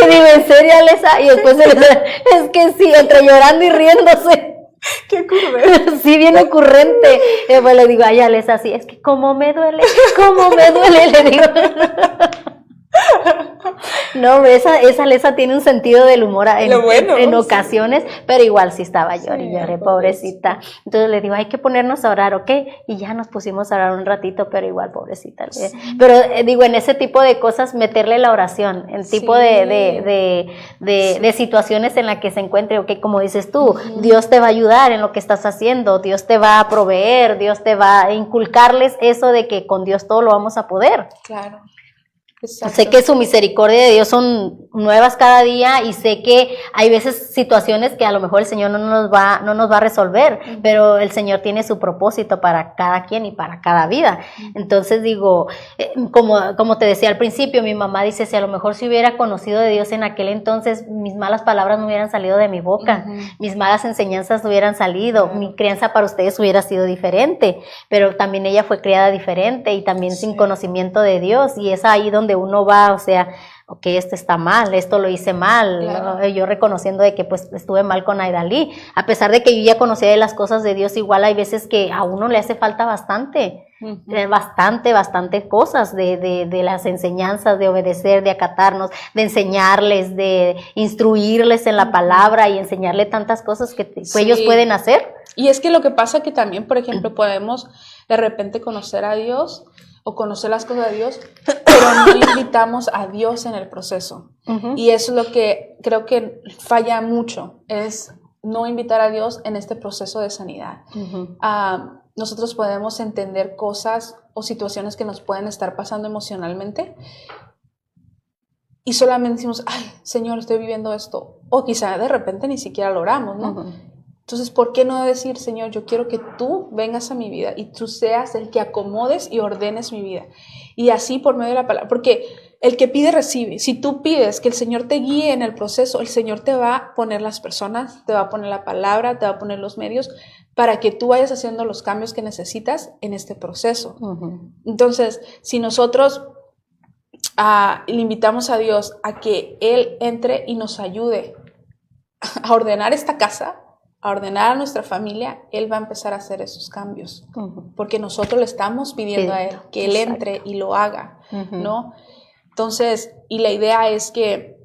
Le digo, ¿en serio, Alesa? Y después es que sí, entre llorando y riéndose. ¡Qué ocurrente! Sí, bien ocurrente. Y después le digo, ay, Alesa, sí, es que ¿cómo me duele? Le digo. No, esa Alesa tiene un sentido del humor en ocasiones, pero igual sí estaba llorando, pobrecita. Entonces le digo, hay que ponernos a orar, ¿ok? Y ya nos pusimos a orar un ratito, pero igual, pobrecita. Sí. Pero digo, en ese tipo de cosas, meterle la oración, el tipo de situaciones en las que se encuentre, ¿ok? Como dices tú, Dios te va a ayudar en lo que estás haciendo, Dios te va a proveer, Dios te va a inculcarles eso de que con Dios todo lo vamos a poder. Claro. Exacto. Sé que su misericordia de Dios son nuevas cada día y sé que hay veces situaciones que a lo mejor el Señor no nos va a resolver, pero el Señor tiene su propósito para cada quien y para cada vida. Entonces digo, como te decía al principio, mi mamá dice, si a lo mejor si hubiera conocido de Dios en aquel entonces, mis malas palabras no hubieran salido de mi boca, mis malas enseñanzas no hubieran salido, mi crianza para ustedes hubiera sido diferente, pero también ella fue criada diferente y también sin conocimiento de Dios, y es ahí donde uno va, o sea, ok, esto está mal, esto lo hice mal, claro. Yo reconociendo de que pues estuve mal con Aidalí, a pesar de que yo ya conocía de las cosas de Dios, igual hay veces que a uno le hace falta bastante cosas de las enseñanzas, de obedecer, de acatarnos, de enseñarles, de instruirles en la palabra y enseñarle tantas cosas que ellos pueden hacer. Y es que lo que pasa que también, por ejemplo, podemos de repente conocer a Dios o conocer las cosas de Dios, pero no invitamos a Dios en el proceso. Y eso es lo que creo que falla mucho, es no invitar a Dios en este proceso de sanidad. Nosotros podemos entender cosas o situaciones que nos pueden estar pasando emocionalmente y solamente decimos, ay, Señor, estoy viviendo esto. O quizá de repente ni siquiera lo oramos, ¿no? Ujú. Entonces, ¿por qué no decir, Señor, yo quiero que tú vengas a mi vida y tú seas el que acomodes y ordenes mi vida? Y así por medio de la palabra, porque el que pide recibe. Si tú pides que el Señor te guíe en el proceso, el Señor te va a poner las personas, te va a poner la palabra, te va a poner los medios para que tú vayas haciendo los cambios que necesitas en este proceso. Ujú. Entonces, si nosotros le invitamos a Dios a que Él entre y nos ayude a ordenar esta casa, a ordenar a nuestra familia, Él va a empezar a hacer esos cambios. Ujú. Porque nosotros le estamos pidiendo a Él que Él entre y lo haga, Ujú. ¿no? Entonces, y la idea es que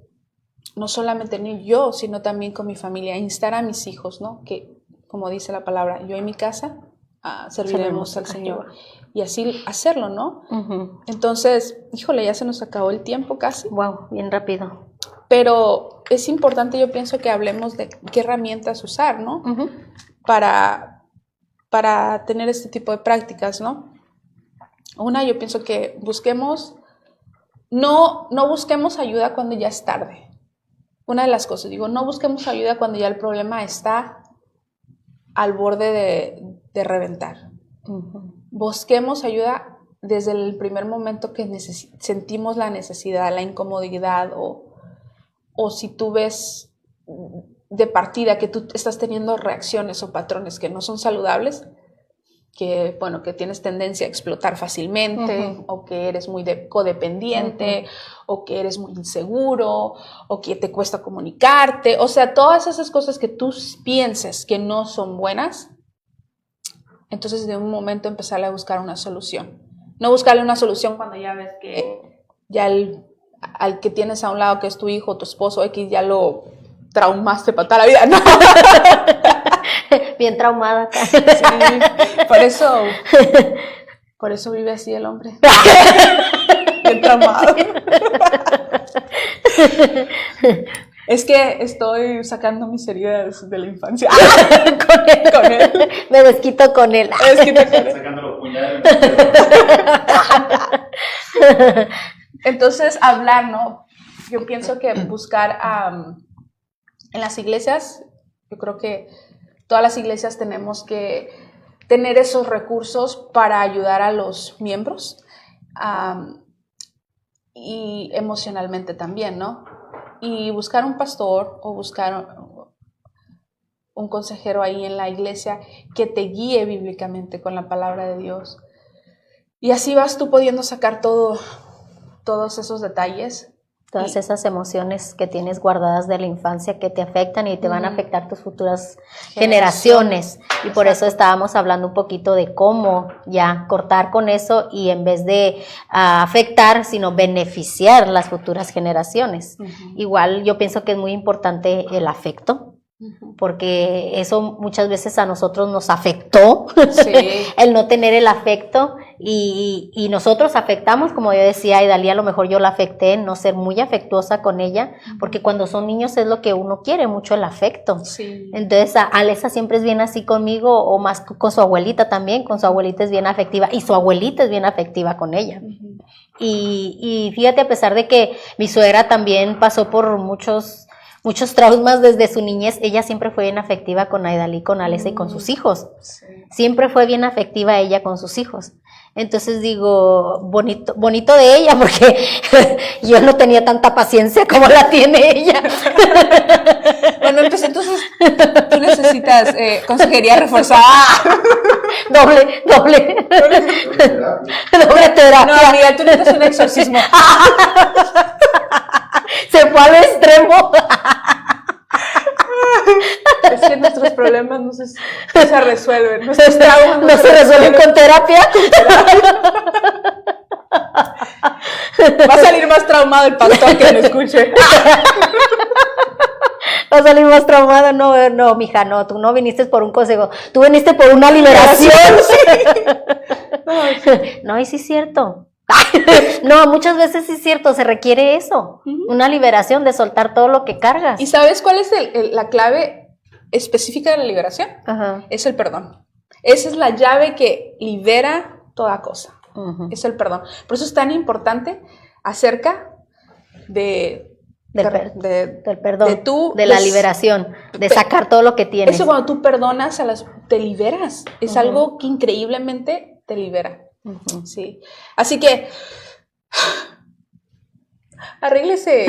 no solamente ni yo, sino también con mi familia, instar a mis hijos, ¿no? Que, como dice la palabra, yo y mi casa serviremos al Señor. Y así hacerlo, ¿no? Ujú. Entonces, híjole, ya se nos acabó el tiempo casi. Wow, bien rápido. Pero es importante, yo pienso, que hablemos de qué herramientas usar, ¿no? Ujú. Para tener este tipo de prácticas, ¿no? Una, yo pienso que busquemos, no busquemos ayuda cuando ya es tarde. Una de las cosas, digo, no busquemos ayuda cuando ya el problema está al borde de reventar. Ujú. Busquemos ayuda desde el primer momento que sentimos la necesidad, la incomodidad, o si tú ves de partida que tú estás teniendo reacciones o patrones que no son saludables, que, bueno, que tienes tendencia a explotar fácilmente, Ujú. o que eres muy codependiente, o que eres muy inseguro, o que te cuesta comunicarte, o sea, todas esas cosas que tú pienses que no son buenas, entonces de un momento empezar a buscar una solución. No buscarle una solución cuando ya ves que ya al que tienes a un lado, que es tu hijo, tu esposo X, ya lo traumaste para toda la vida, ¿no? Bien traumada. Sí, por eso vive así el hombre. Bien traumado. Es que estoy sacando mis heridas de la infancia. Con él. Me desquito con él. Me desquito con él. Sacando los puñales. Entonces, hablar, ¿no? Yo pienso que buscar en las iglesias, yo creo que todas las iglesias tenemos que tener esos recursos para ayudar a los miembros y emocionalmente también, ¿no? Y buscar un pastor o buscar un consejero ahí en la iglesia que te guíe bíblicamente con la palabra de Dios. Y así vas tú pudiendo sacar todos esos detalles. Todas esas emociones que tienes guardadas de la infancia que te afectan y te van a afectar tus futuras generaciones. Y por eso estábamos hablando un poquito de cómo ya cortar con eso y en vez de afectar, sino beneficiar las futuras generaciones. Igual yo pienso que es muy importante el afecto, porque eso muchas veces a nosotros nos afectó, Sí. el no tener el afecto, y nosotros afectamos, como yo decía, y Dalí, a lo mejor yo la afecté en no ser muy afectuosa con ella, porque cuando son niños es lo que uno quiere, mucho el afecto. Sí. Entonces Alessa siempre es bien así conmigo, o más con su abuelita también, con su abuelita es bien afectiva, y su abuelita es bien afectiva con ella. Y fíjate, a pesar de que mi suegra también pasó por muchos traumas desde su niñez, ella siempre fue bien afectiva con Aidalí, con Alessa y con sus hijos. Sí. Siempre fue bien afectiva ella con sus hijos. Entonces digo, bonito de ella, porque yo no tenía tanta paciencia como la tiene ella. Bueno, entonces tú necesitas consejería reforzada. Doble terapia. No, amiga, tú necesitas un exorcismo. Se fue al extremo. Es que nuestros problemas no se resuelven, nuestros traumas No se resuelven con terapia. Va a salir más traumado el pastor que lo escuche. Va a salir más traumada. No, mija, no, tú no viniste por un consejo, tú viniste por una liberación. No, y sí es cierto. No, muchas veces sí es cierto, se requiere eso, una liberación de soltar todo lo que cargas. ¿Y sabes cuál es la clave específica de la liberación? Ajá. Es el perdón. Esa es la llave que libera toda cosa. Uh-huh. Es el perdón. Por eso es tan importante acerca del perdón, de tú, de la liberación, de sacar todo lo que tienes. Eso cuando tú perdonas te liberas. Es algo que increíblemente te libera. Sí. Así que arréglese,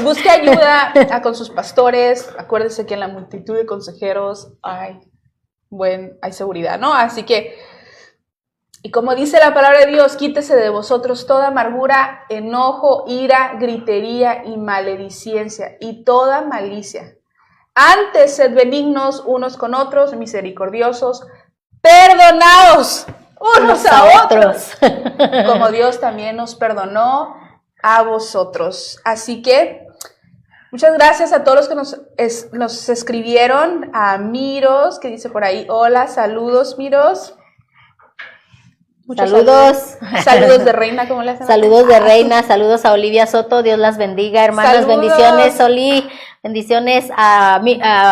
busque ayuda con sus pastores. Acuérdese que en la multitud de consejeros hay seguridad, ¿no? Así que, y como dice la palabra de Dios, quítese de vosotros toda amargura, enojo, ira, gritería y maledicencia y toda malicia. Antes sed benignos unos con otros, misericordiosos, perdonaos unos a otros, como Dios también nos perdonó a vosotros. Así que muchas gracias a todos los que nos escribieron. A Miros, que dice por ahí, hola, saludos, Miros. Saludos. Saludos de Reina, ¿cómo le hacen? Saludos de Reina, saludos a Olivia Soto, Dios las bendiga, hermanos, saludos. Bendiciones, Oli, bendiciones a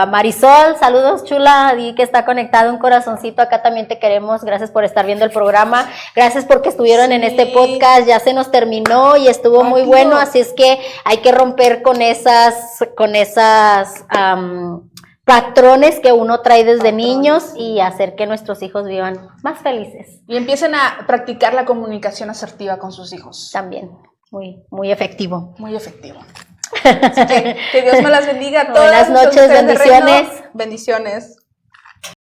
Marisol, saludos, chula, y que está conectado un corazoncito, acá también te queremos, gracias por estar viendo el programa, gracias porque estuvieron en este podcast, ya se nos terminó y estuvo muy bueno, así es que hay que romper con esas patrones que uno trae desde niños y hacer que nuestros hijos vivan más felices. Y empiecen a practicar la comunicación asertiva con sus hijos. También, muy efectivo. Muy efectivo. Así que Dios me las bendiga a todas. Buenas noches, bendiciones. Bendiciones.